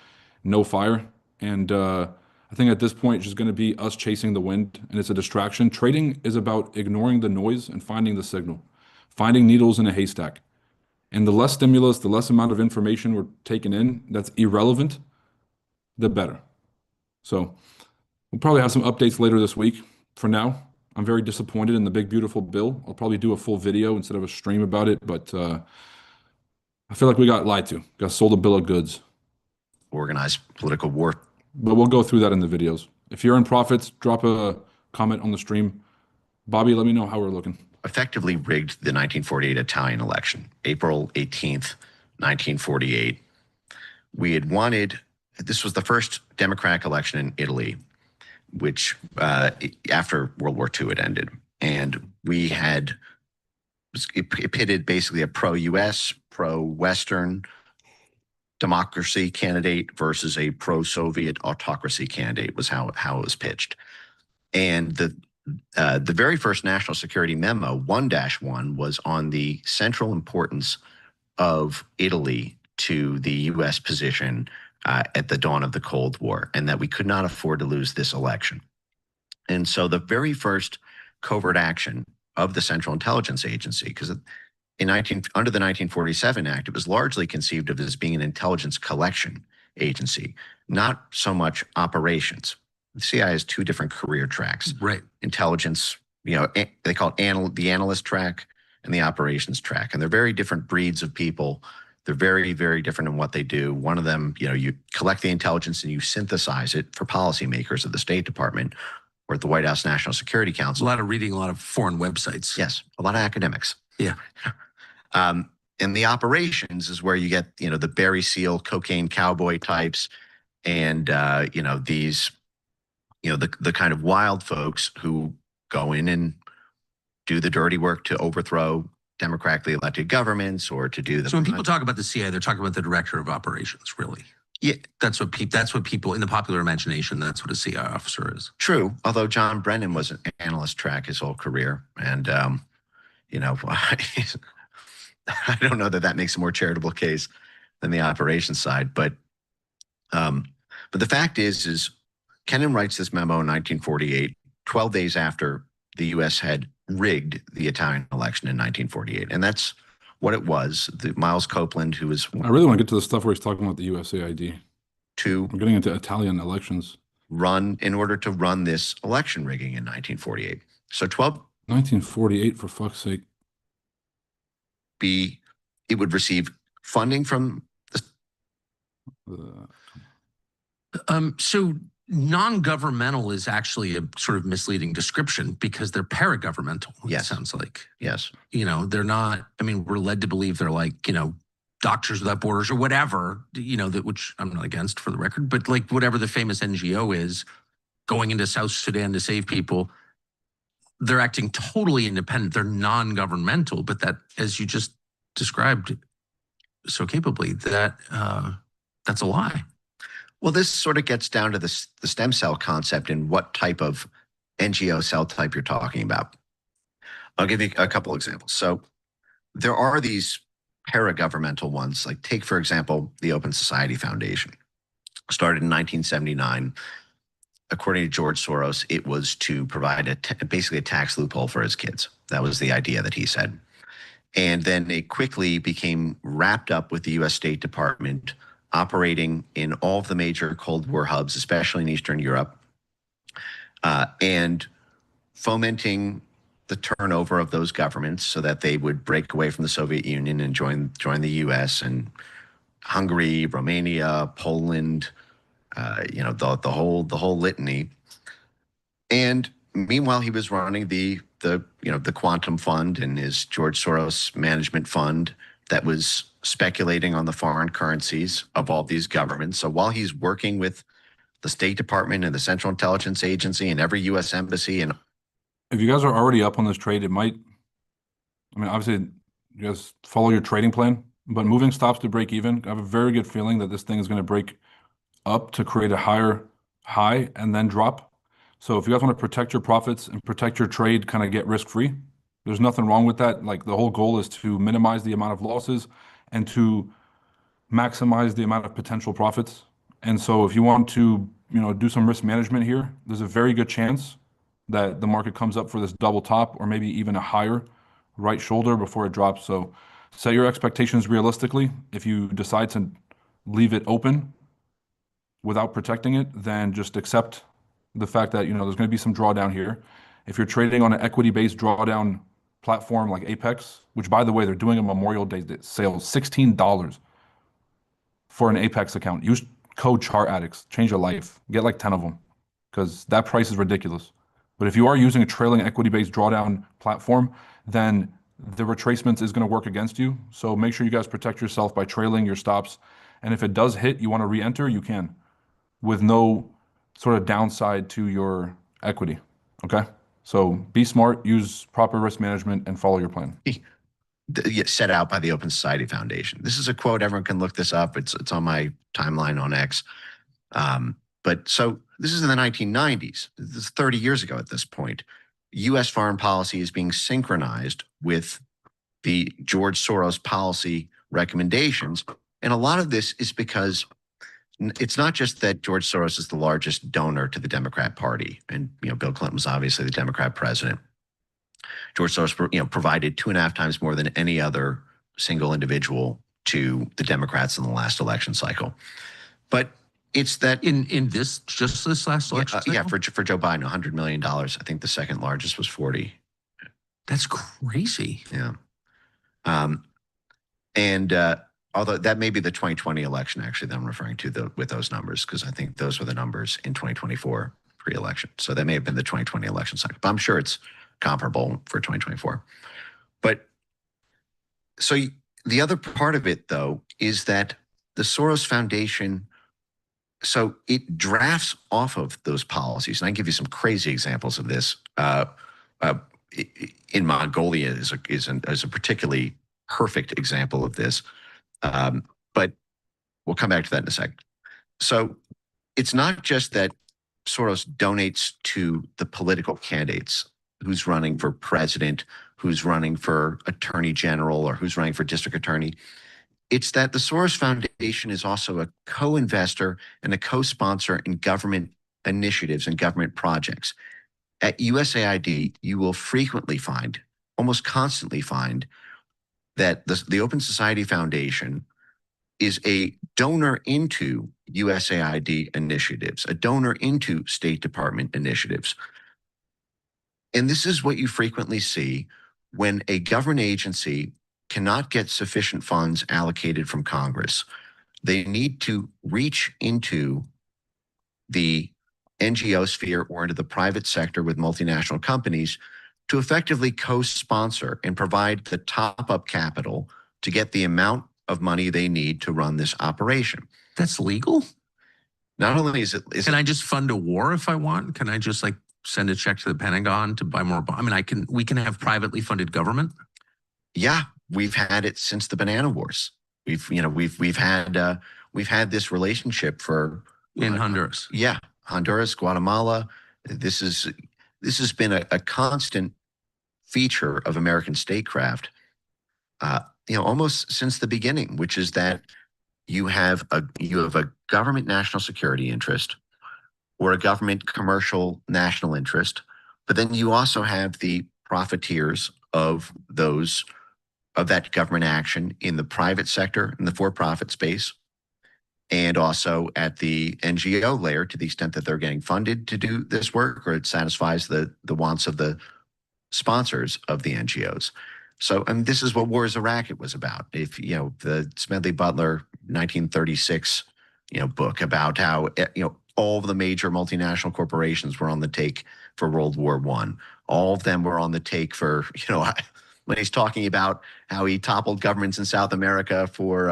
no fire. And I think at this point, it's just going to be us chasing the wind, and it's a distraction. Trading is about ignoring the noise and finding the signal, finding needles in a haystack. And the less stimulus, the less amount of information we're taking in that's irrelevant, the better. So we'll probably have some updates later this week. For now, I'm very disappointed in the big, beautiful bill. I'll probably do a full video instead of a stream about it, but I feel like we got lied to, got sold a bill of goods. Organized political war. But we'll go through that in the videos. If you're in profits, drop a comment on the stream. Bobby, let me know how we're looking. Effectively rigged the 1948 Italian election, April 18th, 1948. We had wanted, this was the first democratic election in Italy, which after World War II had ended. And we had, it pitted basically a pro-US, pro-Western democracy candidate versus a pro-Soviet autocracy candidate was how it was pitched. And the very first national security memo, 1-1, was on the central importance of Italy to the U.S. position at the dawn of the Cold War, and that we could not afford to lose this election. And so the very first covert action of the Central Intelligence Agency, because under the 1947 Act, it was largely conceived of as being an intelligence collection agency, not so much operations. The CIA has two different career tracks. Right. Intelligence, they call it the analyst track and the operations track. And they're very different breeds of people. They're very, very different in what they do. One of them, you collect the intelligence and you synthesize it for policymakers at the State Department or at the White House National Security A Council. lot of reading, a lot of foreign websites. Yes, a lot of academics. Yeah. And the operations is where you get, the Barry Seal, cocaine cowboy types, and these, the kind of wild folks who go in and do the dirty work to overthrow democratically elected governments or to do the. So when people talk about the CIA, they're talking about the director of operations, really. Yeah, that's what people in the popular imagination. That's what a CIA officer is. True, although John Brennan was an analyst track his whole career, and I don't know that makes a more charitable case than the operations side, but the fact is Kennan writes this memo in 1948, 12 days after the U.S. had rigged the Italian election in 1948, and that's what it was. Miles Copeland, who was I really want to get to the stuff where he's talking about the USAID. We're getting into Italian elections. In order to run this election rigging in 1948. So 1948, for fuck's sake. It would receive funding from So non-governmental is actually a sort of misleading description because they're paragovernmental. Yes. It sounds like. Yes. They're not, we're led to believe they're like, Doctors Without Borders or whatever, which I'm not against for the record, but like whatever the famous NGO is going into South Sudan to save people, they're acting totally independent. They're non-governmental, but that, as you just described so capably, that's a lie. Well, this sort of gets down to the stem cell concept and what type of NGO cell type you're talking about. I'll give you a couple examples. So there are these paragovernmental ones, like take, for example, the Open Society Foundation. Started in 1979. According to George Soros, it was to provide basically a tax loophole for his kids. That was the idea that he said. And then it quickly became wrapped up with the U.S. State Department operating in all of the major Cold War hubs, especially in Eastern Europe, and fomenting the turnover of those governments so that they would break away from the Soviet Union and join the U.S. and Hungary, Romania, Poland, the whole litany. And meanwhile, he was running the Quantum Fund and his George Soros management fund that was speculating on the foreign currencies of all these governments. So while he's working with the State Department and the Central Intelligence Agency and every U.S. embassy, and if you guys are already up on this trade, it might. Obviously, you guys follow your trading plan, but moving stops to break even. I have a very good feeling that this thing is going to break up to create a higher high and then drop. So if you guys want to protect your profits and protect your trade, kind of get risk-free, there's nothing wrong with that. Like the whole goal is to minimize the amount of losses and to maximize the amount of potential profits. And so if you want to, do some risk management here, there's a very good chance that the market comes up for this double top or maybe even a higher right shoulder before it drops. So set your expectations realistically. If you decide to leave it open without protecting it, then just accept the fact that, there's going to be some drawdown here. If you're trading on an equity-based drawdown platform like Apex, which by the way, they're doing a Memorial Day sale, $16 for an Apex account. Use code ChartAddicts, change your life. Get like 10 of them because that price is ridiculous. But if you are using a trailing equity-based drawdown platform, then the retracements is going to work against you. So make sure you guys protect yourself by trailing your stops. And if it does hit, you want to re-enter, you can with no sort of downside to your equity. Okay? So be smart, use proper risk management, and follow your plan. Set out by the Open Society Foundation. This is a quote. Everyone can look this up. It's on my timeline on X. But so this is in the 1990s. This is 30 years ago at this point. U.S. foreign policy is being synchronized with the George Soros policy recommendations. And a lot of this is because it's not just that George Soros is the largest donor to the Democrat Party, and Bill Clinton was obviously the Democrat president. George Soros, provided 2.5 times more than any other single individual to the Democrats in the last election cycle. But it's that in this last election cycle? yeah, for Joe Biden, $100 million. I think the second largest was 40. That's crazy. Yeah. Although that may be the 2020 election, actually, that I'm referring to with those numbers, because I think those were the numbers in 2024 pre-election. So that may have been the 2020 election cycle, but I'm sure it's comparable for 2024. But so the other part of it, though, is that the Soros Foundation, so it drafts off of those policies. And I can give you some crazy examples of this. In Mongolia is a particularly perfect example of this. But we'll come back to that in a second. So it's not just that Soros donates to the political candidates, who's running for president, who's running for attorney general, or who's running for district attorney. It's that the Soros Foundation is also a co-investor and a co-sponsor in government initiatives and government projects. At USAID, you will frequently find, almost constantly find, that the Open Society Foundation is a donor into USAID initiatives, a donor into State Department initiatives. And this is what you frequently see when a government agency cannot get sufficient funds allocated from Congress. They need to reach into the NGO sphere or into the private sector with multinational companies to effectively co-sponsor and provide the top-up capital to get the amount of money they need to run this operation. That's legal? Not only is it... Can I just fund a war if I want? Can I just send a check to the Pentagon to buy more? I mean, we can have privately funded government? Yeah, we've had it since the Banana Wars. We've had this relationship for... In Honduras. Yeah, Honduras, Guatemala. This has been a constant feature of American statecraft, almost since the beginning, which is that you have a government national security interest or a government commercial national interest, but then you also have the profiteers of that government action in the private sector, in the for-profit space, and also at the NGO layer, to the extent that they're getting funded to do this work, or it satisfies the wants of the sponsors of the NGOs. So, and this is what Wars of Racket was about. If the Smedley Butler 1936 book about how all of the major multinational corporations were on the take for World War I. All of them were on the take for when he's talking about how he toppled governments in South America for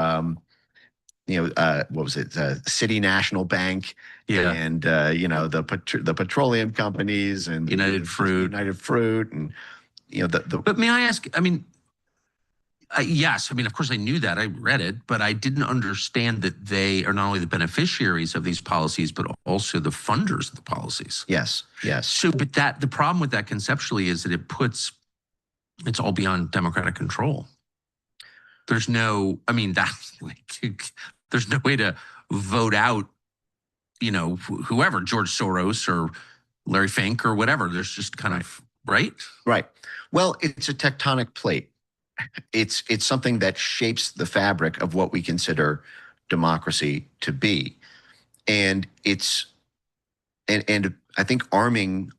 what was it? City National Bank, yeah, and the petroleum companies and United Fruit, and But may I ask? I mean, yes. I mean, of course, I knew that. I read it, but I didn't understand that they are not only the beneficiaries of these policies, but also the funders of the policies. Yes. So, but the problem with that conceptually is that it's all beyond democratic control. There's no, there's no way to vote out, whoever, George Soros or Larry Fink or whatever. There's just kind of, right? Right. Well, it's a tectonic plate. It's something that shapes the fabric of what we consider democracy to be. And and I think arming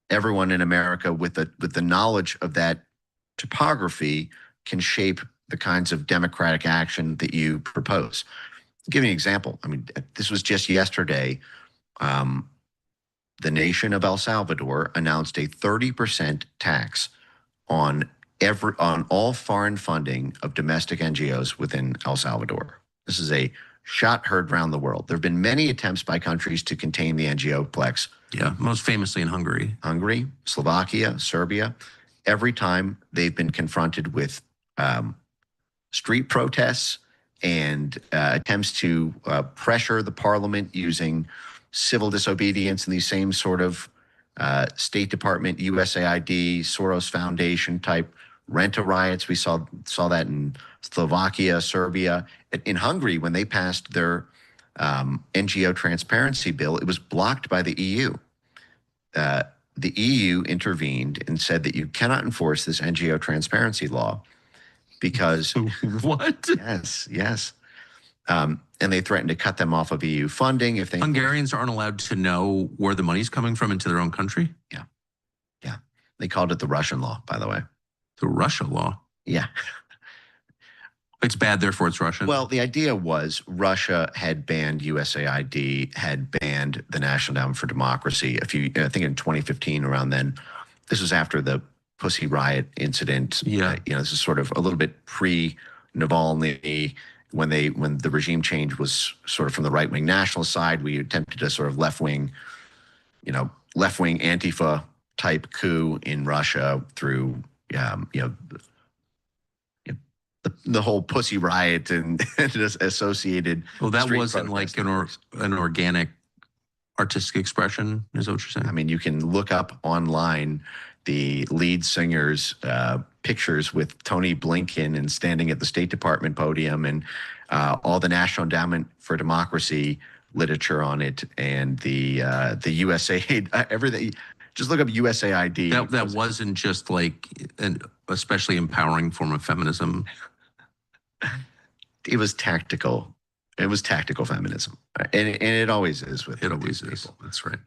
everyone in America with the knowledge of that topography can shape the kinds of democratic action that you propose. I'll give you an example. I mean, this was just yesterday. The nation of El Salvador announced a 30% tax on all foreign funding of domestic NGOs within El Salvador. This is a shot heard around the world. There have been many attempts by countries to contain the NGO plex. Yeah, most famously in Hungary. Hungary, Slovakia, Serbia. Every time they've been confronted with street protests and attempts to pressure the parliament using civil disobedience and these same sort of State Department, USAID, Soros Foundation type rent-a-riots. We saw that in Slovakia, Serbia. In Hungary, when they passed their NGO transparency bill, it was blocked by the EU. The EU intervened and said that you cannot enforce this NGO transparency law because What? yes. And they threatened to cut them off of EU funding if they Hungarians aren't allowed to know where the money's coming from into their own country? Yeah. They called it the Russian law, by the way. The Russia law. Yeah. It's bad, therefore it's Russian. Well, the idea was Russia had banned USAID, had banned the National Endowment for Democracy I think in 2015, around then. This was after the Pussy Riot incident. Yeah. This is sort of a little bit pre-Navalny, when the regime change was sort of from the right-wing nationalist side. We attempted a sort of left-wing Antifa type coup in Russia through the whole Pussy Riot and associated. Well, that street wasn't like protests. an organic artistic expression, is that what you're saying? I mean, you can look up online the lead singer's pictures with Tony Blinken and standing at the State Department podium, and all the National Endowment for Democracy literature on it, and the USAID, everything. Just look up USAID. That wasn't just like an especially empowering form of feminism. It was tactical. It was tactical feminism, and it always is with. It always is. That's right.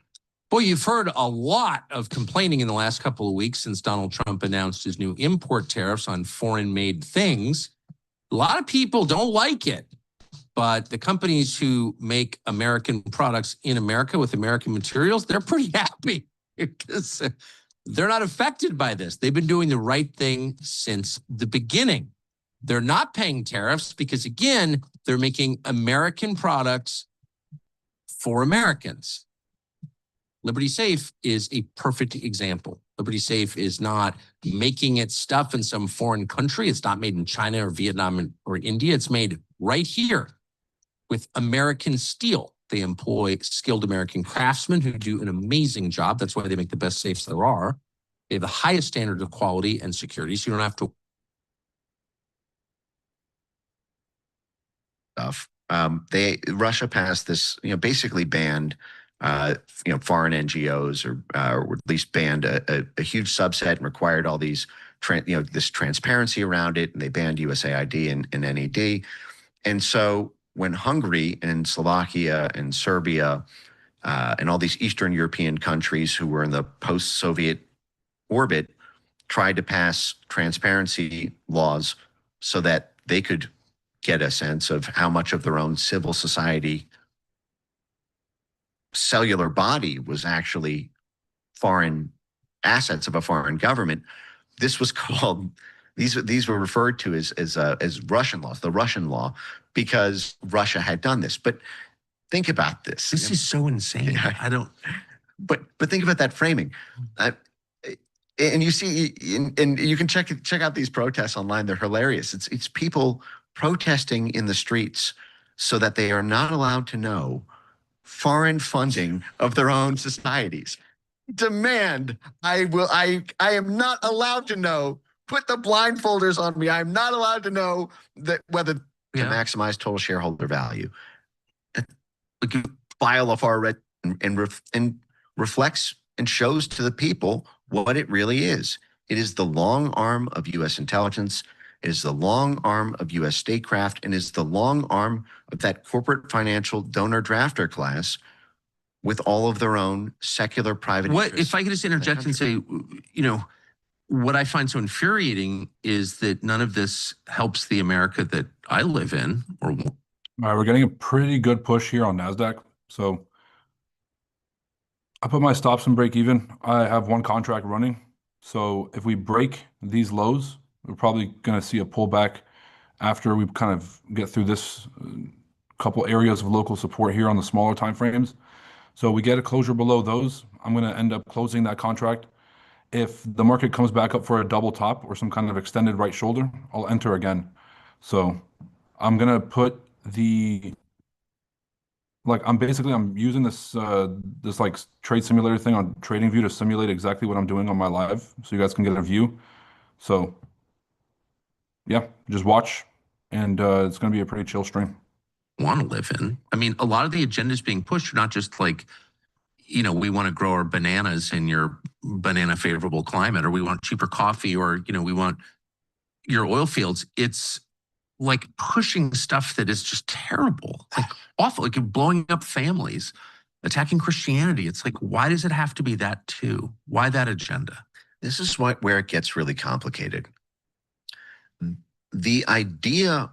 Boy, you've heard a lot of complaining in the last couple of weeks since Donald Trump announced his new import tariffs on foreign-made things. A lot of people don't like it, but the companies who make American products in America with American materials, they're pretty happy because they're not affected by this. They've been doing the right thing since the beginning. They're not paying tariffs because, again, they're making American products for Americans. Liberty Safe is a perfect example. Liberty Safe is not making its stuff in some foreign country. It's not made in China or Vietnam or India. It's made right here with American steel. They employ skilled American craftsmen who do an amazing job. That's why they make the best safes there are. They have the highest standard of quality and security, so you don't have to. Russia passed this, basically banned, foreign NGOs, or at least banned a huge subset, and required all these, this transparency around it, and they banned USAID and NED. And so when Hungary and Slovakia and Serbia and all these Eastern European countries who were in the post-Soviet orbit tried to pass transparency laws so that they could get a sense of how much of their own civil society cellular body was actually foreign assets of a foreign government, this was called, these were referred to as Russian laws, the Russian law, because Russia had done this. But think about this. This is so insane. I don't. But think about that framing. And you see, and you can check out these protests online. They're hilarious. It's people protesting in the streets so that they are not allowed to know foreign funding of their own societies. Demand, I am not allowed to know. Put the blindfolders on me. I'm not allowed to know that whether to maximize total shareholder value. Like a file of our and reflects and shows to the people what it really is. It is the long arm of U.S. intelligence. It is the long arm of U.S. statecraft, and is the long arm of that corporate financial donor drafter class with all of their own secular private interests. If I could just interject and say, what I find so infuriating is that none of this helps the America that I live in. All right, we're getting a pretty good push here on NASDAQ. So I put my stops and break even. I have one contract running. So if we break these lows, we're probably going to see a pullback after we kind of get through this couple areas of local support here on the smaller time frames. So we get a closure below those. I'm going to end up closing that contract. If the market comes back up for a double top or some kind of extended right shoulder, I'll enter again. So I'm going to put I'm using this like trade simulator thing on TradingView to simulate exactly what I'm doing on my live, so you guys can get a view. So yeah, just watch, and it's going to be a pretty chill stream. want to live in. I mean, a lot of the agendas being pushed are not just like, we want to grow our bananas in your banana favorable climate, or we want cheaper coffee, or, we want your oil fields. It's like pushing stuff that is just terrible, like awful, like blowing up families, attacking Christianity. It's like, why does it have to be that too? Why that agenda? This is where it gets really complicated. The idea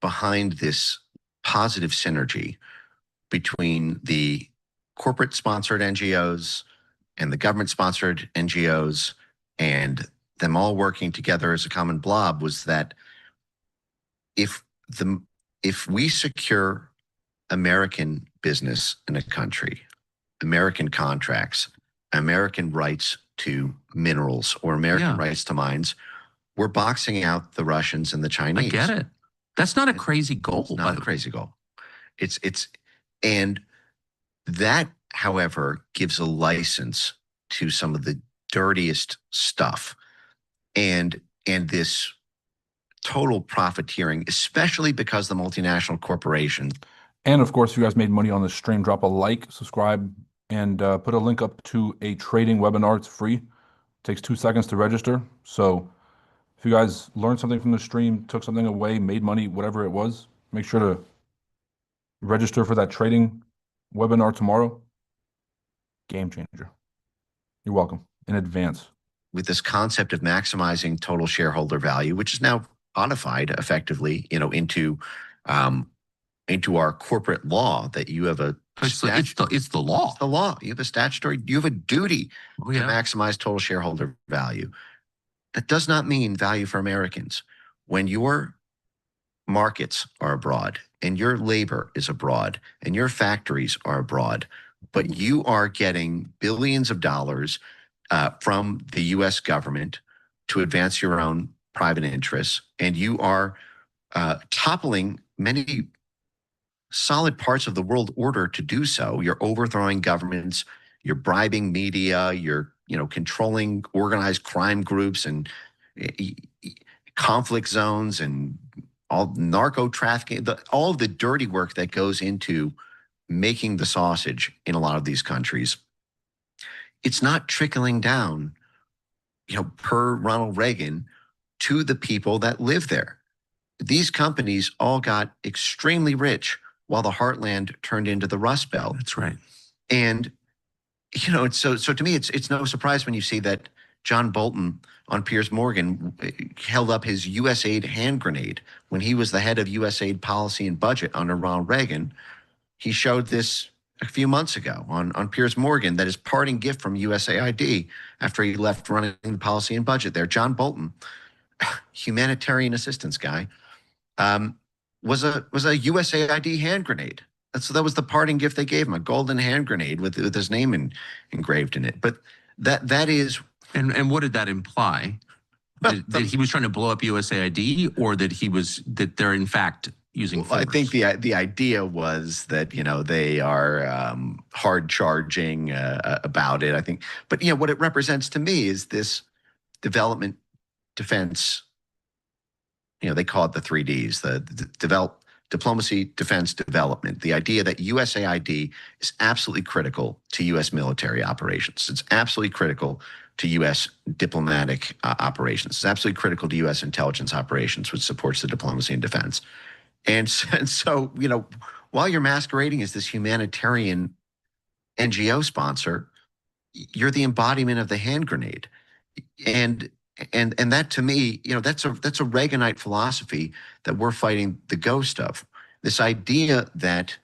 behind this positive synergy between the corporate-sponsored NGOs and the government-sponsored NGOs and them all working together as a common blob was that if we secure American business in a country, American contracts, American rights to minerals or American rights to mines, we're boxing out the Russians and the Chinese. I get it. That's not a crazy goal. It's not a crazy goal. And that, however, gives a license to some of the dirtiest stuff and this total profiteering, especially because the multinational corporation. And of course, if you guys made money on this stream, drop a like, subscribe, and put a link up to a trading webinar. It's free. It takes 2 seconds to register. So if you guys learned something from the stream, took something away, made money, whatever it was, make sure to register for that trading webinar tomorrow. Game changer. You're welcome in advance. With this concept of maximizing total shareholder value, which is now codified effectively, into our corporate law, that you have a it's the law. It's the law. You have a duty to maximize total shareholder value. That does not mean value for Americans. When your markets are abroad and your labor is abroad and your factories are abroad, but you are getting billions of dollars from the U.S. government to advance your own private interests, and you are toppling many solid parts of the world order to do so. You're overthrowing governments, you're bribing media, you're controlling organized crime groups and conflict zones and all narco trafficking, all of the dirty work that goes into making the sausage in a lot of these countries. It's not trickling down, per Ronald Reagan, to the people that live there. These companies all got extremely rich while the heartland turned into the Rust Belt. That's right. And so to me, it's no surprise when you see that John Bolton on Piers Morgan held up his USAID hand grenade when he was the head of USAID policy and budget under Ronald Reagan. He showed this a few months ago on Piers Morgan, that his parting gift from USAID after he left running the policy and budget there. John Bolton, humanitarian assistance guy, was a USAID hand grenade. That was the parting gift they gave him, a golden hand grenade with his name engraved in it. But that is. And what did that imply? That he was trying to blow up USAID, or that they're in fact using force? I think the idea was that they are hard charging about it. I think, but what it represents to me is this development, defense. They call it the 3Ds: diplomacy, defense, development. The idea that USAID is absolutely critical to U.S. military operations. It's absolutely critical to U.S. diplomatic operations. It's absolutely critical to U.S. intelligence operations, which supports the diplomacy and defense. And so, while you're masquerading as this humanitarian NGO sponsor, you're the embodiment of the hand grenade. And that, to me, that's a Reaganite philosophy that we're fighting the ghost of. This idea that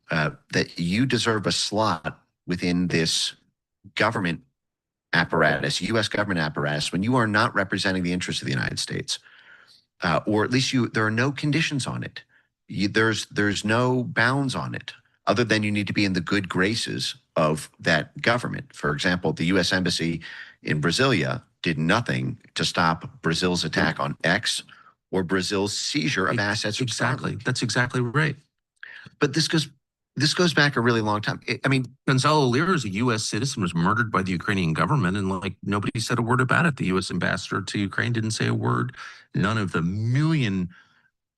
that you deserve a slot within this government apparatus, U.S. government apparatus, when you are not representing the interests of the United States, or at least there are no conditions on it. There's no bounds on it, other than you need to be in the good graces of that government. For example, the U.S. Embassy in Brasilia did nothing to stop Brazil's attack on X or Brazil's seizure of assets. Exactly. That's exactly right. But this goes back a really long time. Gonzalo Lira is a U.S. citizen, was murdered by the Ukrainian government, and nobody said a word about it. The U.S. ambassador to Ukraine didn't say a word. None of the million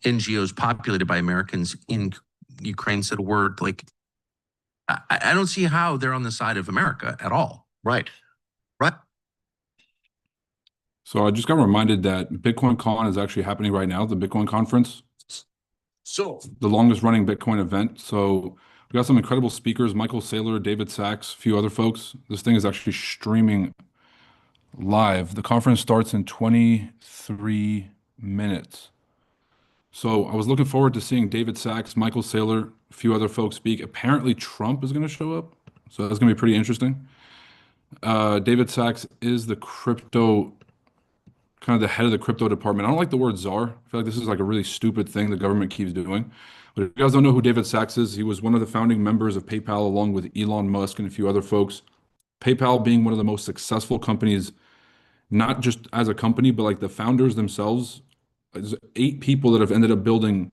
NGOs populated by Americans in Ukraine said a word. Like, I don't see how they're on the side of America at all. Right. Right. So I just got reminded that Bitcoin Con is actually happening right now, the Bitcoin conference. So The longest running Bitcoin event. So we got some incredible speakers, Michael Saylor, David Sachs, a few other folks. This thing is actually streaming live. The conference starts in 23 minutes. So I was looking forward to seeing David Sachs, Michael Saylor, a few other folks speak. Apparently Trump is going to show up. So that's going to be pretty interesting. David Sachs is the crypto, kind of the head of the crypto department. I don't like the word czar. I feel like this is like a really stupid thing the government keeps doing. But if you guys don't know who David Sachs is, he was one of the founding members of PayPal along with Elon Musk and a few other folks. PayPal being one of the most successful companies, not just as a company, but like the founders themselves. There's 8 people that have ended up building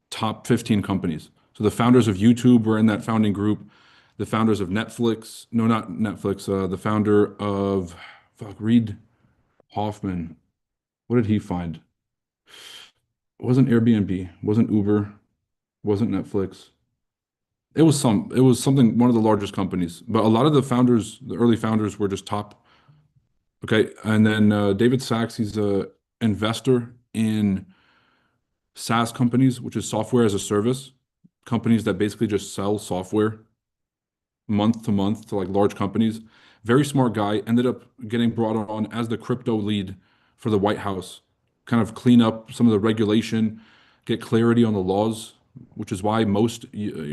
top 15 companies. So the founders of YouTube were in that founding group. The founders of Netflix, no, not Netflix, the founder of, Reid Hoffman. What did he find? It wasn't Airbnb, wasn't Uber, wasn't Netflix. It was something, one of the largest companies. But a lot of the founders, the early founders were just top. Okay, and then David Sachs, he's a investor in SaaS companies, which is software as a service, companies that basically just sell software month to month to like large companies. Very smart guy, ended up getting brought on as the crypto lead for the White House, kind of clean up some of the regulation, get clarity on the laws, which is why most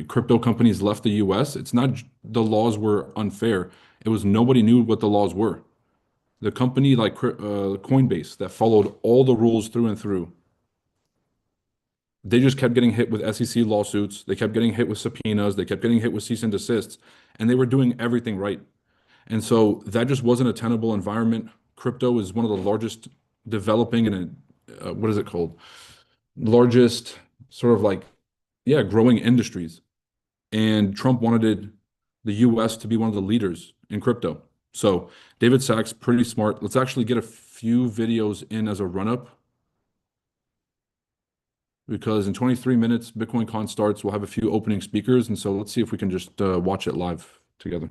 crypto companies left the US. It's not the laws were unfair. It was nobody knew what the laws were. The company like Coinbase that followed all the rules through and through, they just kept getting hit with SEC lawsuits. They kept getting hit with subpoenas. They kept getting hit with cease and desists, and they were doing everything right. And so that just wasn't a tenable environment. Crypto is one of the largest developing and what is it called? Largest sort of like, yeah, growing industries. And Trump wanted the US to be one of the leaders in crypto. So David Sachs, pretty smart. Let's actually get a few videos in as a run-up, because in 23 minutes, Bitcoin Con starts. We'll have a few opening speakers. And so let's see if we can just watch it live together.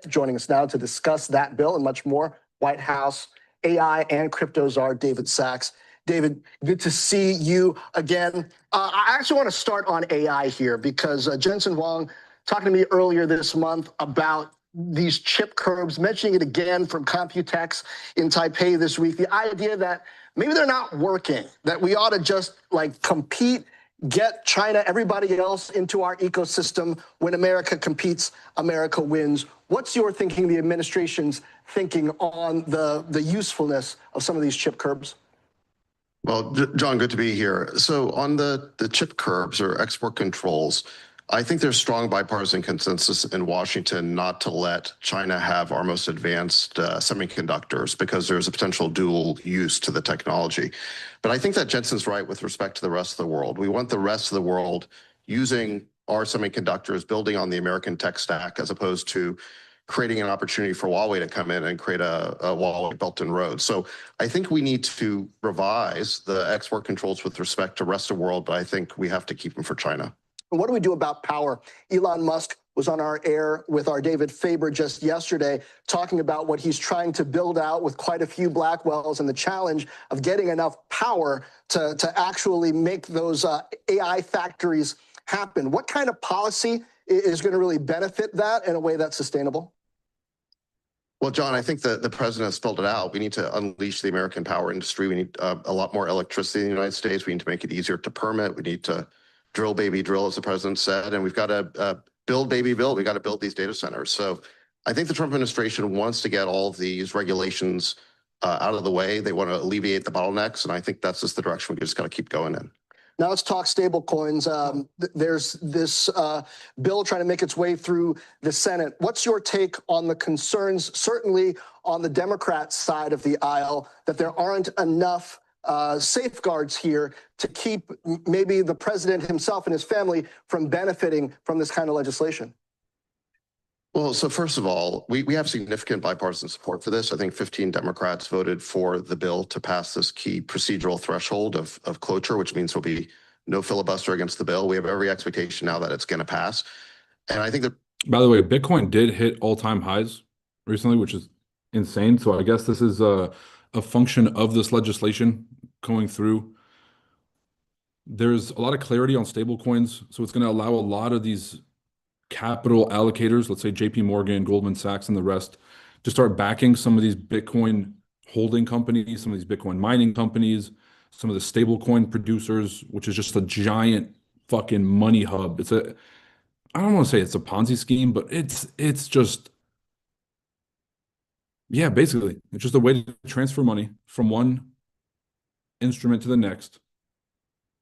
Joining us now to discuss that bill and much more, White House AI and crypto czar David Sachs. David, good to see you again. I actually want to start on AI here because Jensen Huang talking to me earlier this month about these chip curbs, mentioning it again from Computex in Taipei this week, the idea that maybe they're not working, that we ought to just like compete, get China, everybody else into our ecosystem. When America competes, America wins. What's your thinking, the administration's thinking on the usefulness of some of these chip curbs? Well, John, good to be here. So on the chip curbs or export controls, I think there's strong bipartisan consensus in Washington not to let China have our most advanced semiconductors because there's a potential dual use to the technology. But I think that Jensen's right with respect to the rest of the world. We want the rest of the world using our semiconductors, building on the American tech stack, as opposed to creating an opportunity for Huawei to come in and create a Huawei Belt and Road. So I think we need to revise the export controls with respect to the rest of the world, but I think we have to keep them for China. What do we do about power? Elon Musk was on our air with our David Faber just yesterday, talking about what he's trying to build out with quite a few Blackwells and the challenge of getting enough power to actually make those AI factories happen. What kind of policy is going to really benefit that in a way that's sustainable? Well, John, I think the president has spelled it out. We need to unleash the American power industry. We need a lot more electricity in the United States. We need to make it easier to permit. We need to drill, baby, drill, as the president said. And we've got to build, baby, build. We got to build these data centers. So I think the Trump administration wants to get all of these regulations out of the way. They want to alleviate the bottlenecks. And I think that's just the direction we just got to keep going in. Now let's talk stable coins. There's this bill trying to make its way through the Senate. What's your take on the concerns, certainly on the Democrat side of the aisle, that there aren't enough safeguards here to keep maybe the president himself and his family from benefiting from this kind of legislation? Well, so first of all, we have significant bipartisan support for this. I think 15 Democrats voted for the bill to pass this key procedural threshold of cloture, which means there'll be no filibuster against the bill. We have every expectation now that it's going to pass. And I think that, By the way, Bitcoin did hit all-time highs recently, which is insane. So I guess this is a function of this legislation going through. There's a lot of clarity on stablecoins, so it's going to allow a lot of these capital allocators, let's say JP Morgan, Goldman Sachs, and the rest, to start backing some of these Bitcoin holding companies, some of these Bitcoin mining companies, some of the stablecoin producers, which is just a giant fucking money hub. I don't want to say it's a Ponzi scheme, but it's just, yeah, basically, it's just a way to transfer money from one instrument to the next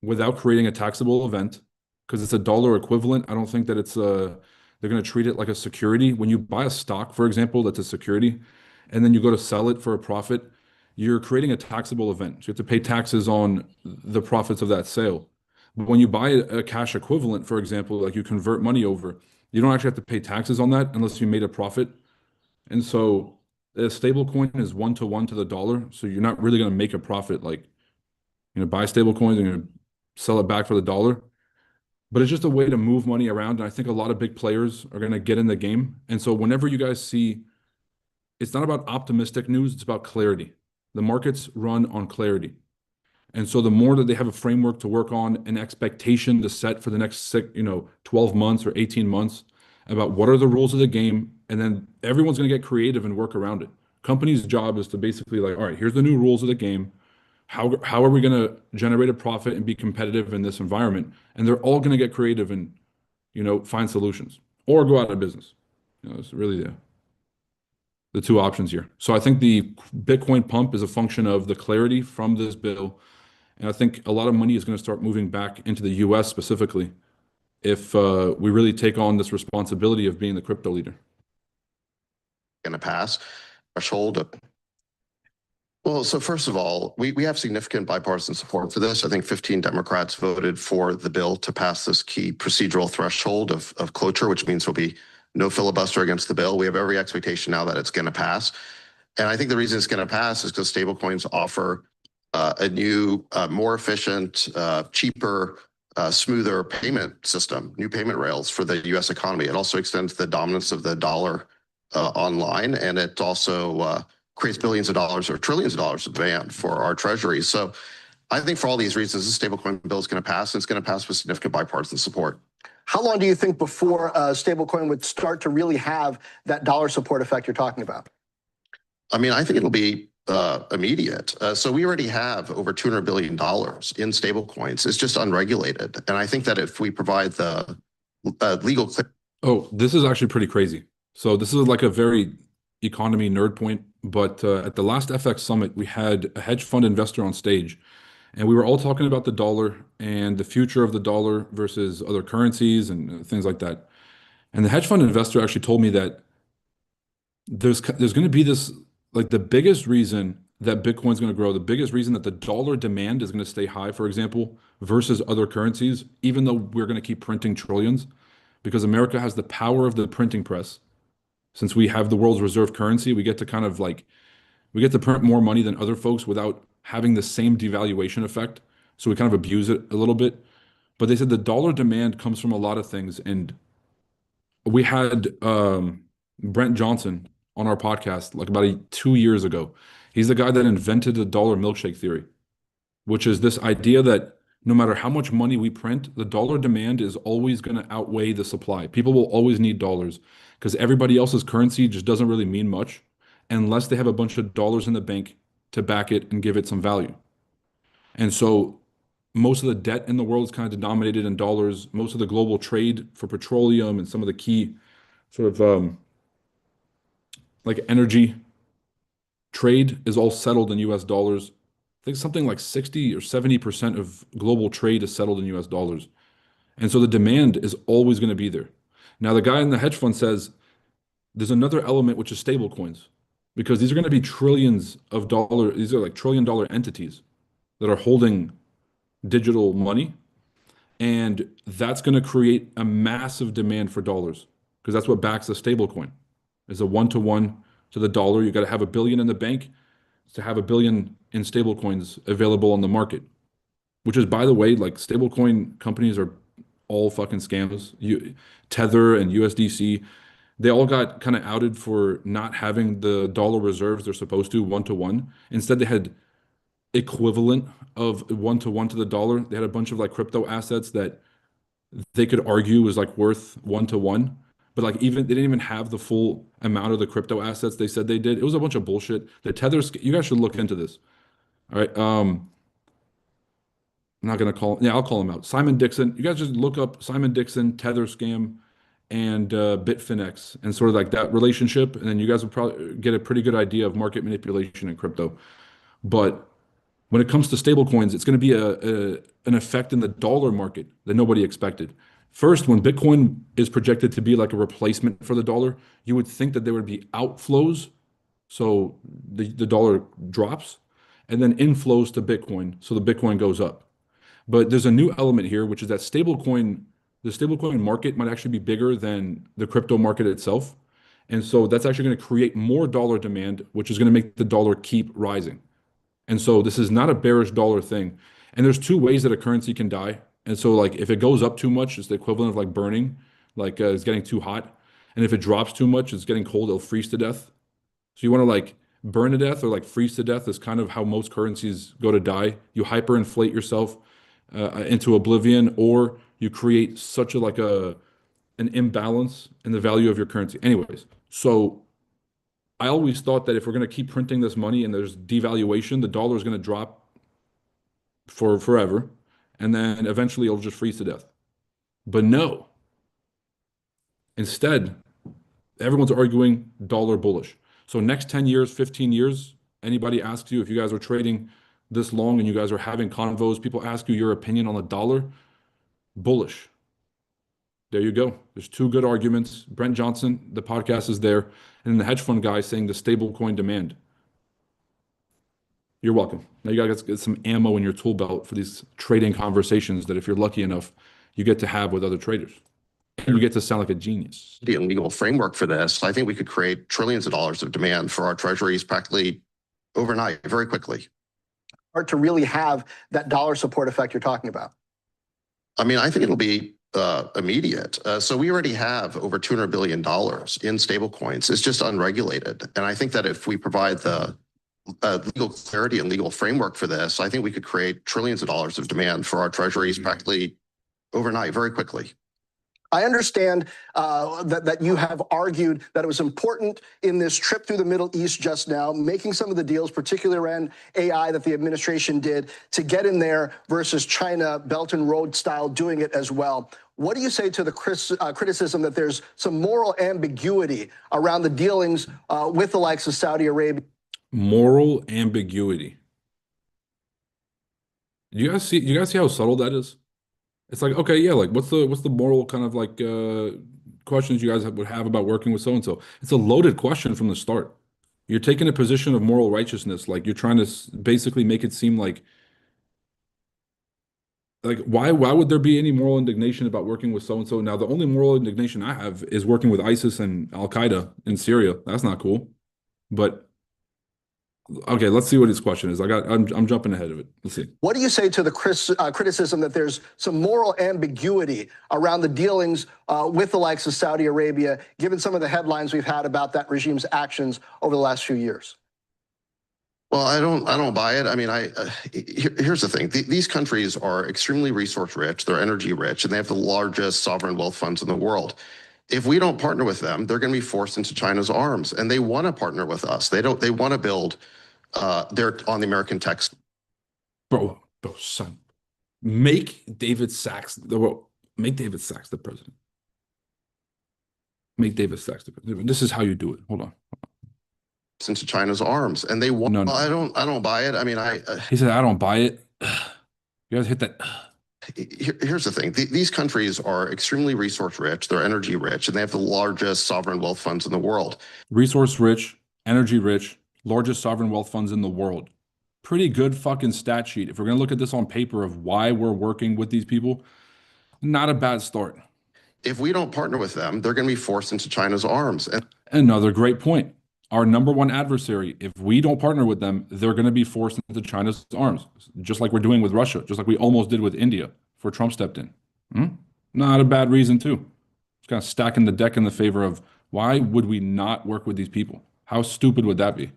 without creating a taxable event, because it's a dollar equivalent. I don't think that they're going to treat it like a security. When you buy a stock, for example, that's a security, and then you go to sell it for a profit, you're creating a taxable event. So you have to pay taxes on the profits of that sale. But when you buy a cash equivalent, for example, like you convert money over, you don't actually have to pay taxes on that unless you made a profit. And so a stable coin is 1-to-1 to the dollar. So you're not really going to make a profit. Like, buy stable coins and you're going to sell it back for the dollar. But it's just a way to move money around. And I think a lot of big players are going to get in the game. And so whenever you guys see, it's not about optimistic news, it's about clarity. The markets run on clarity. And so the more that they have a framework to work on, an expectation to set for the next 12 months or 18 months about what are the rules of the game, and then everyone's going to get creative and work around it. Company's job is to basically like, all right, here's the new rules of the game. How are we going to generate a profit and be competitive in this environment? And they're all going to get creative and, find solutions or go out of business. It's really the two options here. So I think the Bitcoin pump is a function of the clarity from this bill. And I think a lot of money is going to start moving back into the US specifically if we really take on this responsibility of being the crypto leader. going to pass threshold. Well, so first of all, we have significant bipartisan support for this. I think 15 Democrats voted for the bill to pass this key procedural threshold of cloture, which means there'll be no filibuster against the bill. We have every expectation now that it's going to pass. And I think the reason it's going to pass is because stablecoins offer a new, more efficient, cheaper, smoother payment system, new payment rails for the U.S. economy. It also extends the dominance of the dollar online, and it also creates billions of dollars or trillions of dollars of demand for our treasuries. So I think for all these reasons, the stablecoin bill is going to pass, and it's going to pass with significant bipartisan support. How long do you think before stablecoin would start to really have that dollar support effect you're talking about? I mean, I think it'll be immediate. So we already have over $200 billion in stablecoins. It's just unregulated. And I think that if we provide the legal... Oh, this is actually pretty crazy. So this is like a very economy nerd point, but at the last FX Summit, we had a hedge fund investor on stage, and we were all talking about the dollar and the future of the dollar versus other currencies and things like that. And the hedge fund investor actually told me that there's going to be this, like the biggest reason that Bitcoin's going to grow, the biggest reason that the dollar demand is going to stay high, for example, versus other currencies, even though we're going to keep printing trillions, because America has the power of the printing press. Since we have the world's reserve currency, we get to print more money than other folks without having the same devaluation effect. So we kind of abuse it a little bit. But they said the dollar demand comes from a lot of things. And we had Brent Johnson on our podcast like about 2 years ago. He's the guy that invented the dollar milkshake theory, which is this idea that no matter how much money we print, the dollar demand is always going to outweigh the supply. People will always need dollars because everybody else's currency just doesn't really mean much unless they have a bunch of dollars in the bank to back it and give it some value. And so most of the debt in the world is kind of denominated in dollars. Most of the global trade for petroleum and some of the key sort of like energy trade is all settled in US dollars. I think something like 60 or 70% of global trade is settled in US dollars. And so the demand is always going to be there. Now, the guy in the hedge fund says there's another element, which is stable coins, because these are going to be trillions of dollars. These are like $1 trillion entities that are holding digital money. And that's going to create a massive demand for dollars. because that's what backs a stable coin. Is a 1-to-1 to the dollar. You got to have $1 billion in the bank to have $1 billion in stable coins available on the market. Which is, by the way, like stablecoin companies are all fucking scams. Tether and USDC, they all got kind of outed for not having the dollar reserves they're supposed to 1-to-1. Instead, they had equivalent of 1-to-1 to the dollar. They had a bunch of like crypto assets that they could argue was like worth 1-to-1. But like even they didn't even have the full amount of the crypto assets they said they did. It was a bunch of bullshit. The Tether, you guys should look into this. All right. I'm not gonna call. Yeah, I'll call him out. Simon Dixon. You guys just look up Simon Dixon, Tether scam, and Bitfinex, and sort of like that relationship, and then you guys will probably get a pretty good idea of market manipulation in crypto. But when it comes to stable coins, it's going to be an effect in the dollar market that nobody expected. First, when Bitcoin is projected to be like a replacement for the dollar, you would think that there would be outflows, so the dollar drops, and then inflows to Bitcoin, so the Bitcoin goes up. But there's a new element here, which is that the stablecoin market might actually be bigger than the crypto market itself. And so that's actually going to create more dollar demand, which is going to make the dollar keep rising. And so this is not a bearish dollar thing. And there's two ways that a currency can die. And so like if it goes up too much, it's the equivalent of like burning, like it's getting too hot. And if it drops too much, it's getting cold, it'll freeze to death. So you want to like burn to death or like freeze to death is kind of how most currencies go to die. You hyperinflate yourself into oblivion, or you create such an imbalance in the value of your currency. Anyways, so I always thought that if we're going to keep printing this money and there's devaluation, the dollar is going to drop for forever, and then eventually it'll just freeze to death. But no. Instead, everyone's arguing dollar bullish. So next 10 years, 15 years, anybody asks you if you guys are trading this long and you guys are having convos, people ask you your opinion on the dollar, bullish. There you go. There's two good arguments. Brent Johnson, the podcast is there, and then the hedge fund guy saying the stable coin demand. You're welcome. Now you guys get some ammo in your tool belt for these trading conversations that if you're lucky enough, you get to have with other traders. And you get to sound like a genius. The legal framework for this, I think we could create trillions of dollars of demand for our treasuries practically overnight, very quickly. Or to really have that dollar support effect you're talking about? I mean, I think it'll be immediate. So we already have over $200 billion in stable coins. It's just unregulated. And I think that if we provide the legal clarity and legal framework for this, I think we could create trillions of dollars of demand for our treasuries practically overnight, very quickly. I understand that you have argued that it was important in this trip through the Middle East just now, making some of the deals, particularly around AI that the administration did, to get in there versus China, Belt and Road style, doing it as well. What do you say to the criticism that there's some moral ambiguity around the dealings with the likes of Saudi Arabia? Moral ambiguity. You guys see how subtle that is? It's like, okay, yeah, like what's the moral kind of like questions you guys would have about working with so and so? It's a loaded question from the start. You're taking a position of moral righteousness, like you're trying to basically make it seem like why would there be any moral indignation about working with so and so? Now, the only moral indignation I have is working with ISIS and Al Qaeda in Syria. That's not cool. But okay, let's see what his question is. I'm jumping ahead of it. Let's see. What do you say to the criticism that there's some moral ambiguity around the dealings with the likes of Saudi Arabia, given some of the headlines we've had about that regime's actions over the last few years? Well, I don't buy it. I mean, here's the thing. These countries are extremely resource rich. They're energy rich, and they have the largest sovereign wealth funds in the world. If we don't partner with them, they're going to be forced into China's arms, and they want to partner with us. They want to build they're on the American tech. Bro, son, make David Sachs the president. Make David Sachs the president. This is how you do it. Hold on. Into China's arms, and they want. No. Well, I don't buy it. I mean, He said, I don't buy it. You guys hit that. Here's the thing. These countries are extremely resource rich. They're energy rich, and they have the largest sovereign wealth funds in the world. Resource rich, energy rich, largest sovereign wealth funds in the world. Pretty good fucking stat sheet. If we're going to look at this on paper of why we're working with these people, not a bad start. if we don't partner with them, they're going to be forced into China's arms. And Another great point. Our number one adversary, if we don't partner with them, they're going to be forced into China's arms, just like we're doing with Russia, just like we almost did with India before Trump stepped in. Not a bad reason, too. It's kind of stacking the deck in the favor of why would we not work with these people? How stupid would that be?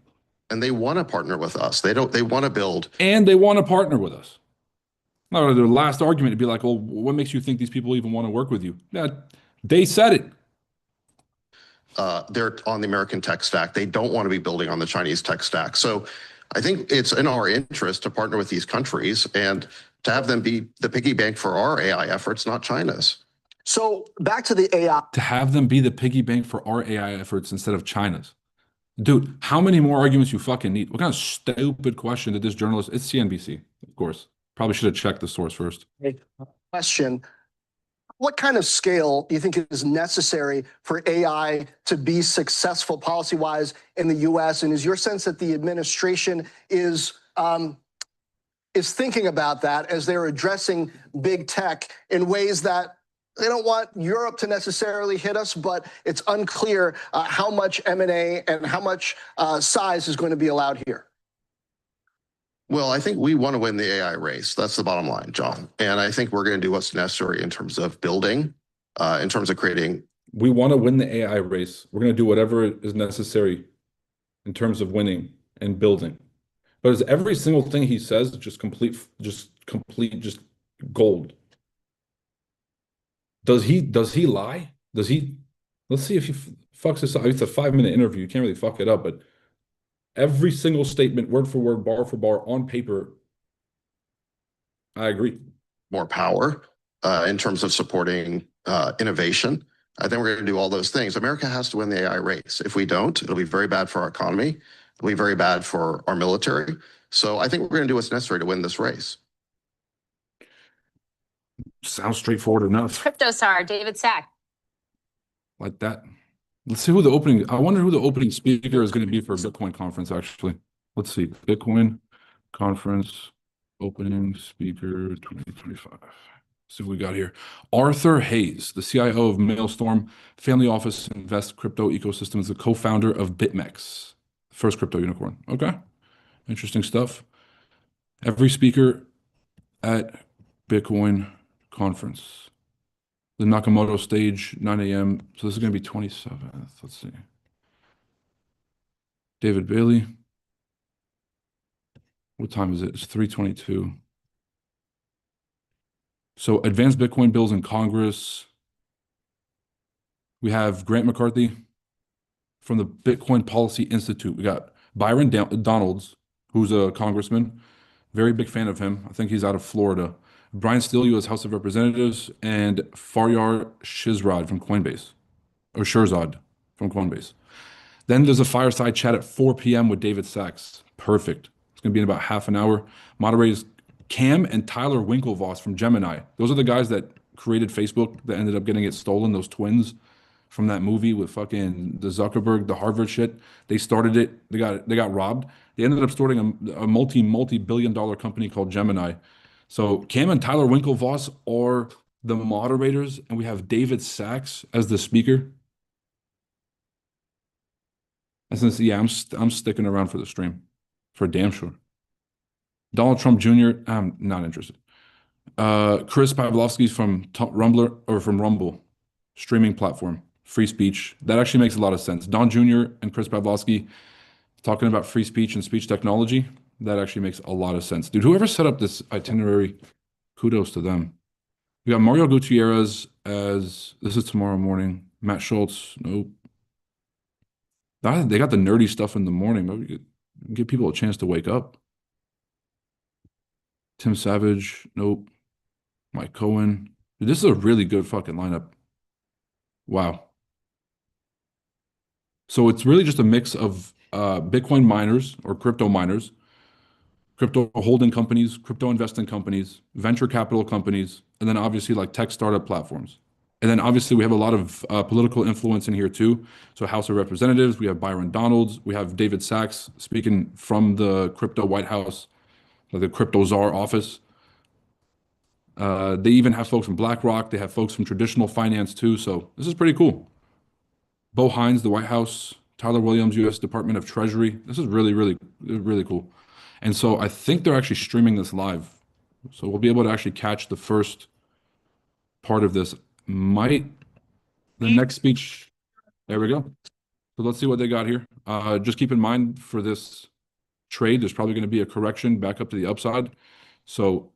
and they want to partner with us. They want to build. And they want to partner with us. Now, their last argument to be like, well, what makes you think these people even want to work with you? Yeah, they said it. They're on the American tech stack. They don't want to be building on the Chinese tech stack. So I think it's in our interest to partner with these countries and to have them be the piggy bank for our AI efforts, not China's. So back to the AI. To have them be the piggy bank for our AI efforts instead of China's. Dude, how many more arguments you fucking need? What kind of stupid question did this journalist? It's CNBC, of course. Probably should have checked the source first. Question. What kind of scale do you think is necessary for AI to be successful policy-wise in the US? And is your sense that the administration is thinking about that as they're addressing big tech in ways that they don't want Europe to necessarily hit us, but it's unclear how much M&A and how much size is going to be allowed here? Well, I think we want to win the AI race. That's the bottom line, John. And I think we're going to do what's necessary in terms of building, in terms of creating. We want to win the AI race. We're going to do whatever is necessary in terms of winning and building. But is every single thing he says just complete gold? Does he lie? Let's see if he fucks this up. It's a 5-minute interview. You can't really fuck it up, but every single statement, word for word, bar for bar, on paper, I agree. More power in terms of supporting innovation. I think we're going to do all those things. America has to win the AI race. If we don't, it'll be very bad for our economy. It'll be very bad for our military. So I think we're going to do what's necessary to win this race. Sounds straightforward enough. Crypto star David Sack. Like that. Let's see who the opening. I wonder who the opening speaker is going to be for Bitcoin conference. Actually, let's see. Bitcoin conference opening speaker 2025. See what we got here. Arthur Hayes, the CIO of Maelstrom Family Office Invest Crypto Ecosystem, is the co-founder of BitMEX, first crypto unicorn. Okay, interesting stuff. Every speaker at Bitcoin conference. The Nakamoto stage, 9 a.m. So this is going to be 27th. Let's see. David Bailey. What time is it? It's 3:22. So advanced Bitcoin bills in Congress. We have Grant McCarthy from the Bitcoin Policy Institute. We got Byron Donalds, who's a congressman. Very big fan of him. I think he's out of Florida. Brian Steele, U.S. House of Representatives, and Faryar Shirzad from Coinbase, or Shirzad from Coinbase. Then there's a fireside chat at 4 p.m. with David Sachs. Perfect. It's going to be in about half an hour. Moderators Cam and Tyler Winklevoss from Gemini. Those are the guys that created Facebook that ended up getting it stolen, those twins from that movie with fucking the Zuckerberg, the Harvard shit. They started it. They got robbed. They ended up starting a multi-billion-dollar company called Gemini. So Cam and Tyler Winklevoss are the moderators, and we have David Sachs as the speaker. And since, yeah, I'm sticking around for the stream, for damn sure. Donald Trump Jr., I'm not interested. Chris Pavlovsky's from Rumble, streaming platform, free speech. That actually makes a lot of sense. Don Jr. and Chris Pavlovsky talking about free speech and speech technology. That actually makes a lot of sense. Dude, whoever set up this itinerary, kudos to them. We got Mario Gutierrez as, this is tomorrow morning. Matt Schultz, nope. They got the nerdy stuff in the morning. Maybe give people a chance to wake up. Tim Savage, nope. Mike Cohen. Dude, this is a really good fucking lineup. Wow. So it's really just a mix of Bitcoin miners or crypto miners, crypto holding companies, crypto investing companies, venture capital companies, and then obviously like tech startup platforms. And then obviously we have a lot of political influence in here too. So House of Representatives, we have Byron Donalds, we have David Sachs speaking from the crypto White House, like the crypto czar office. They even have folks from BlackRock. They have folks from traditional finance too. So this is pretty cool. Bo Hines, the White House, Tyler Williams, U.S. Department of Treasury. This is really, really, really cool. And so I think they're actually streaming this live. So we'll be able to actually catch the first part of this. The next speech, there we go. So let's see what they got here. Just keep in mind for this trade, there's probably going to be a correction back up to the upside. So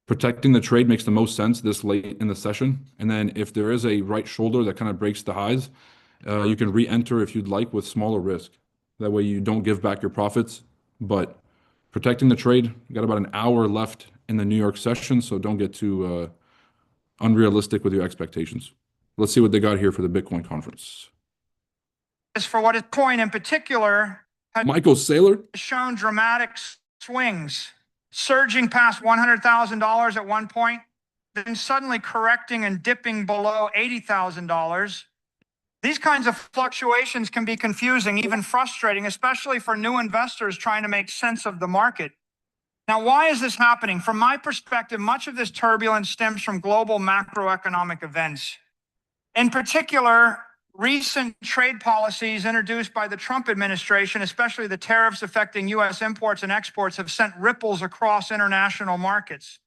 protecting the trade makes the most sense this late in the session. And then if there is a right shoulder that kind of breaks the highs, you can re-enter if you'd like with smaller risk. That way you don't give back your profits, but protecting the trade. You got about an hour left in the New York session, so don't get too unrealistic with your expectations. Let's see what they got here for the Bitcoin conference. As for what is coin in particular has Michael Saylor. shown dramatic swings, surging past $100,000 at one point, then suddenly correcting and dipping below $80,000. These kinds of fluctuations can be confusing, even frustrating, especially for new investors trying to make sense of the market. Now, why is this happening? From my perspective, much of this turbulence stems from global macroeconomic events. In particular, recent trade policies introduced by the Trump administration, especially the tariffs affecting U.S. imports and exports, have sent ripples across international markets.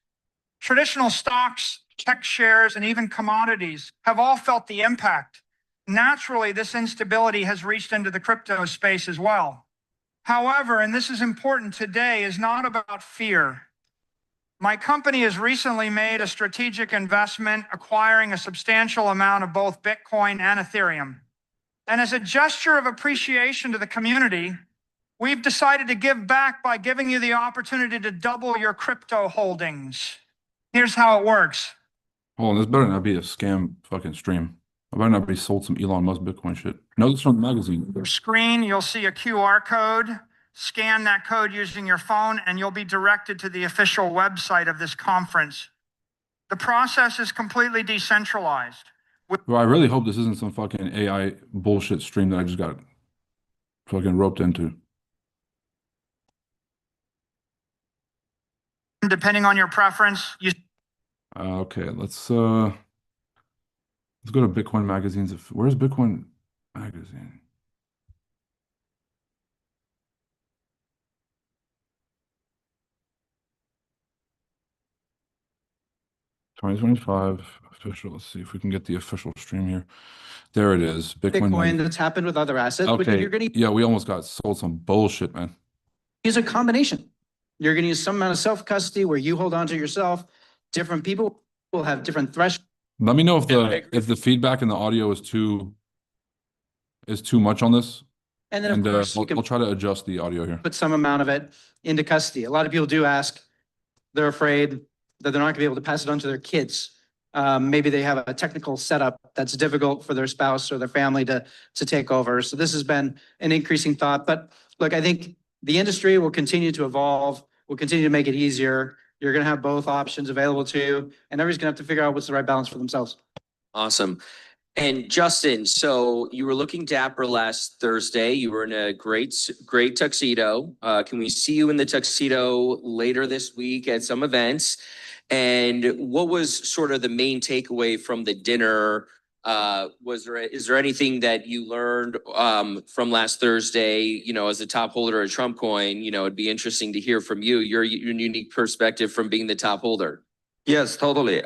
Traditional stocks, tech shares, and even commodities have all felt the impact. Naturally, this instability has reached into the crypto space as well. However, and this is important today, is not about fear. My company has recently made a strategic investment acquiring a substantial amount of both Bitcoin and Ethereum. And as a gesture of appreciation to the community, we've decided to give back by giving you the opportunity to double your crypto holdings. Here's how it works. Hold on, this better not be a scam fucking stream. I better not be sold some Elon Musk Bitcoin shit. Notice from the magazine. Your screen, you'll see a QR code. Scan that code using your phone, and you'll be directed to the official website of this conference. The process is completely decentralized. Well, I really hope this isn't some fucking AI bullshit stream that I just got fucking roped into. Depending on your preference, Okay, let's go to Bitcoin magazines. Where's Bitcoin magazine? $2025 official. Let's see if we can get the official stream here. There it is. Bitcoin that's happened with other assets. But Okay. you're going to Yeah, we almost got sold some bullshit, man. use a combination. You're going to use some amount of self-custody where you hold on to yourself. Different people will have different thresholds. Let me know if the feedback in the audio is too much on this, And then, of course, you can I'll try to adjust the audio here. put some amount of it into custody. A lot of people do ask, they're afraid that they're not going to be able to pass it on to their kids. Maybe they have a technical setup that's difficult for their spouse or their family to take over. So this has been an increasing thought. But look, I think the industry will continue to evolve. We'll continue to make it easier. You're going to have both options available to you, and everybody's going to have to figure out what's the right balance for themselves. Awesome. And Justin, so you were looking dapper last Thursday. You were in a great tuxedo. Can we see you in the tuxedo later this week at some events? And what was sort of the main takeaway from the dinner? Is there anything that you learned from last Thursday? You know, as a top holder of Trump coin, you know, it'd be interesting to hear from you, your unique perspective from being the top holder. Yes, totally.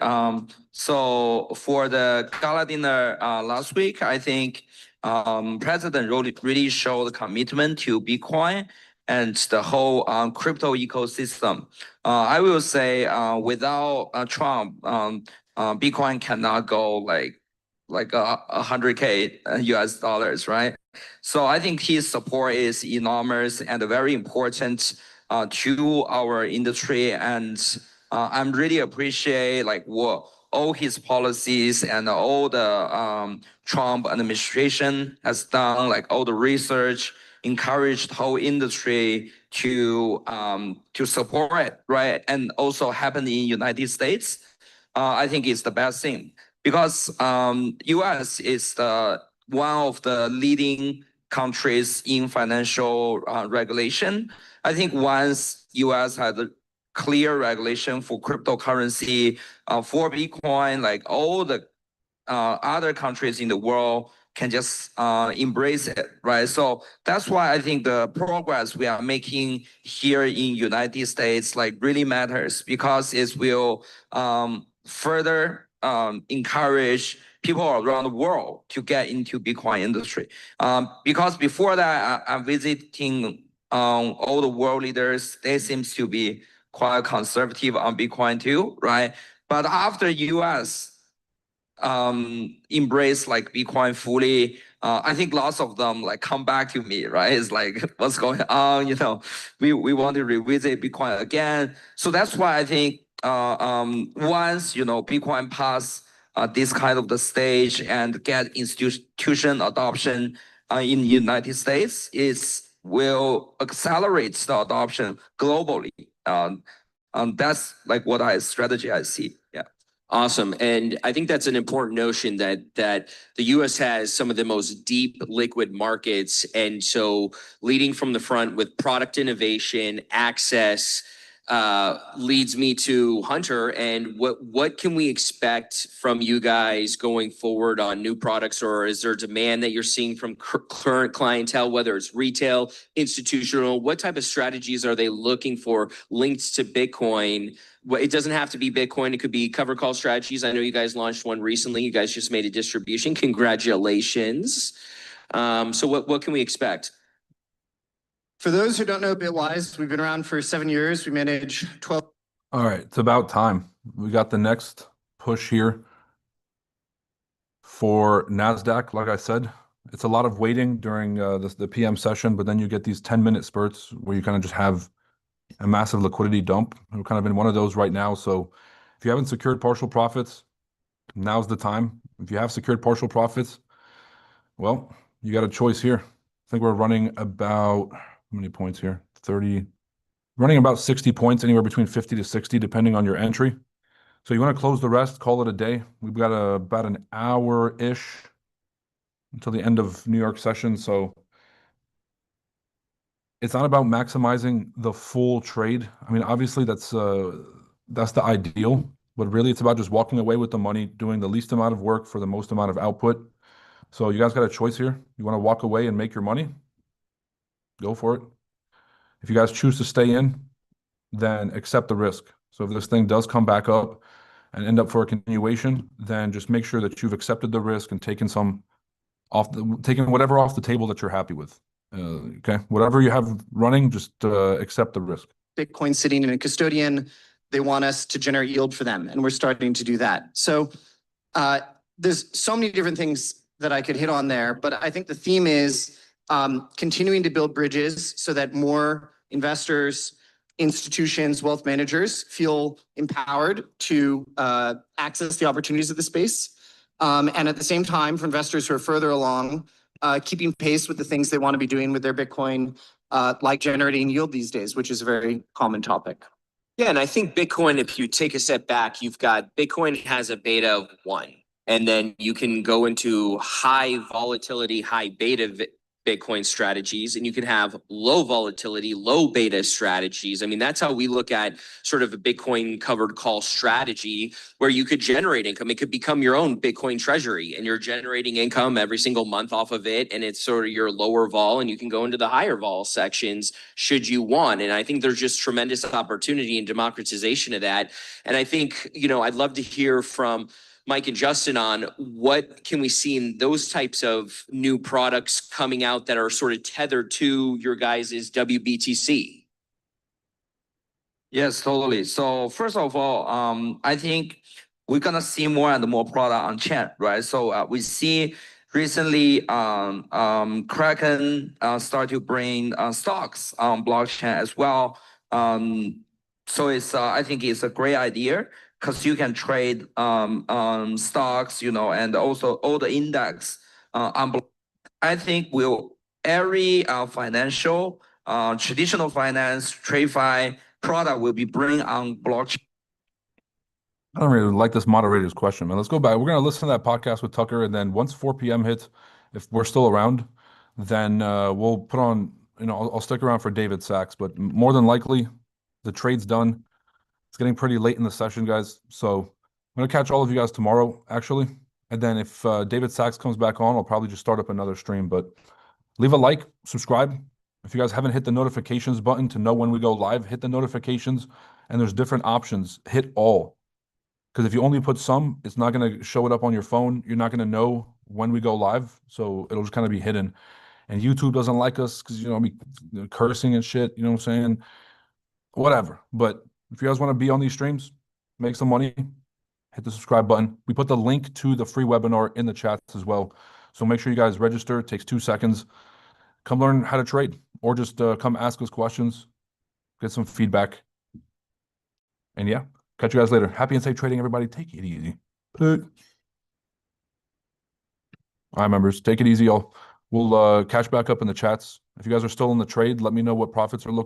So for the gala dinner last week, I think President really showed commitment to Bitcoin and the whole crypto ecosystem. I will say without Trump, Bitcoin cannot go like 100K US dollars, right? So I think his support is enormous and very important to our industry, and I'm really appreciate like what all his policies and all the Trump administration has done, like all the research, encouraged the whole industry to support it, right? And also happen in United States. I think it's the best thing because US is one of the leading countries in financial regulation. I think once US had clear regulation for cryptocurrency, for Bitcoin, like all the other countries in the world can just embrace it, right? So that's why I think the progress we are making here in United States like really matters, because it will further encourage people around the world to get into Bitcoin industry. Because before that, I'm visiting all the world leaders. They seems to be quite conservative on Bitcoin too, right? But after US embrace like Bitcoin fully, I think lots of them like come back to me, right? It's like, what's going on? You know, we want to revisit Bitcoin again. So that's why I think once, you know, Bitcoin pass this kind of the stage and get institution adoption in the United States, it will accelerate the adoption globally. That's like what strategy I see. Yeah. Awesome. And I think that's an important notion that the US has some of the most deep liquid markets. And so leading from the front with product innovation, access, leads me to Hunter. And what can we expect from you guys going forward on new products? Or is there demand that you're seeing from current clientele, whether it's retail, institutional? What type of strategies are they looking for linked to Bitcoin? It doesn't have to be Bitcoin. It could be cover call strategies. I know you guys launched one recently. You guys just made a distribution. Congratulations. So what can we expect? For those who don't know Bitwise, we've been around for 7 years. We manage 12. All right, it's about time. We got the next push here for NASDAQ. Like I said, it's a lot of waiting during the PM session, but then you get these 10-minute spurts where you kind of just have a massive liquidity dump. We're kind of in one of those right now. So if you haven't secured partial profits, now's the time. If you have secured partial profits, well, you got a choice here. I think we're running about, how many points here? 30, running about 60 points, anywhere between 50 to 60, depending on your entry. So you want to close the rest, call it a day. We've got about an hour-ish until the end of New York session. So it's not about maximizing the full trade. I mean, obviously that's the ideal, but really it's about just walking away with the money, doing the least amount of work for the most amount of output. So you guys got a choice here. You want to walk away and make your money? Go for it. If you guys choose to stay in, then accept the risk. So if this thing does come back up and end up for a continuation, then just make sure that you've accepted the risk and taken whatever off the table that you're happy with. Okay, whatever you have running, just accept the risk. Bitcoin sitting in a custodian, they want us to generate yield for them, and we're starting to do that. So there's so many different things that I could hit on there, but I think the theme is continuing to build bridges so that more investors, institutions, wealth managers feel empowered to access the opportunities of the space. And at the same time, for investors who are further along, keeping pace with the things they want to be doing with their Bitcoin, like generating yield these days, which is a very common topic. Yeah, and I think Bitcoin, if you take a step back, you've got Bitcoin has a beta of 1, and then you can go into high volatility, high beta Bitcoin strategies, and you can have low volatility, low beta strategies. I mean, that's how we look at sort of a Bitcoin covered call strategy where you could generate income. It could become your own Bitcoin treasury and you're generating income every single month off of it. And it's sort of your lower vol, and you can go into the higher vol sections should you want. And I think there's just tremendous opportunity and democratization of that. And I think, you know, I'd love to hear from Mike and Justin on what can we see in those types of new products coming out that are sort of tethered to your guys' WBTC? Yes, totally. So first of all, I think we're gonna see more and more product on chain, right? So we see recently Kraken start to bring stocks on blockchain as well. So it's I think it's a great idea, because you can trade stocks, you know, and also all the index I think every financial, traditional finance, TradeFi product will be bring on blockchain. I don't really like this moderator's question, man. Let's go back. We're going to listen to that podcast with Tucker, and then once 4 p.m. hits, if we're still around, then we'll put on, you know, I'll stick around for David Sachs, but more than likely the trade's done. It's getting pretty late in the session, guys. So I'm gonna catch all of you guys tomorrow, actually. And then if David Sachs comes back on, I'll probably just start up another stream. But leave a like, subscribe. If you guys haven't hit the notifications button to know when we go live, hit the notifications. And there's different options. Hit all. Because if you only put some, it's not going to show it up on your phone. You're not going to know when we go live. So it'll just kind of be hidden. And YouTube doesn't like us because, be cursing and shit. You know what I'm saying? Whatever. But if you guys want to be on these streams, make some money, hit the subscribe button. We put the link to the free webinar in the chats as well. So make sure you guys register. It takes 2 seconds. Come learn how to trade or just come ask us questions, get some feedback. And yeah, catch you guys later. Happy and safe trading, everybody. Take it easy. All right, members, take it easy, y'all. We'll catch back up in the chats. If you guys are still in the trade, let me know what profits are looking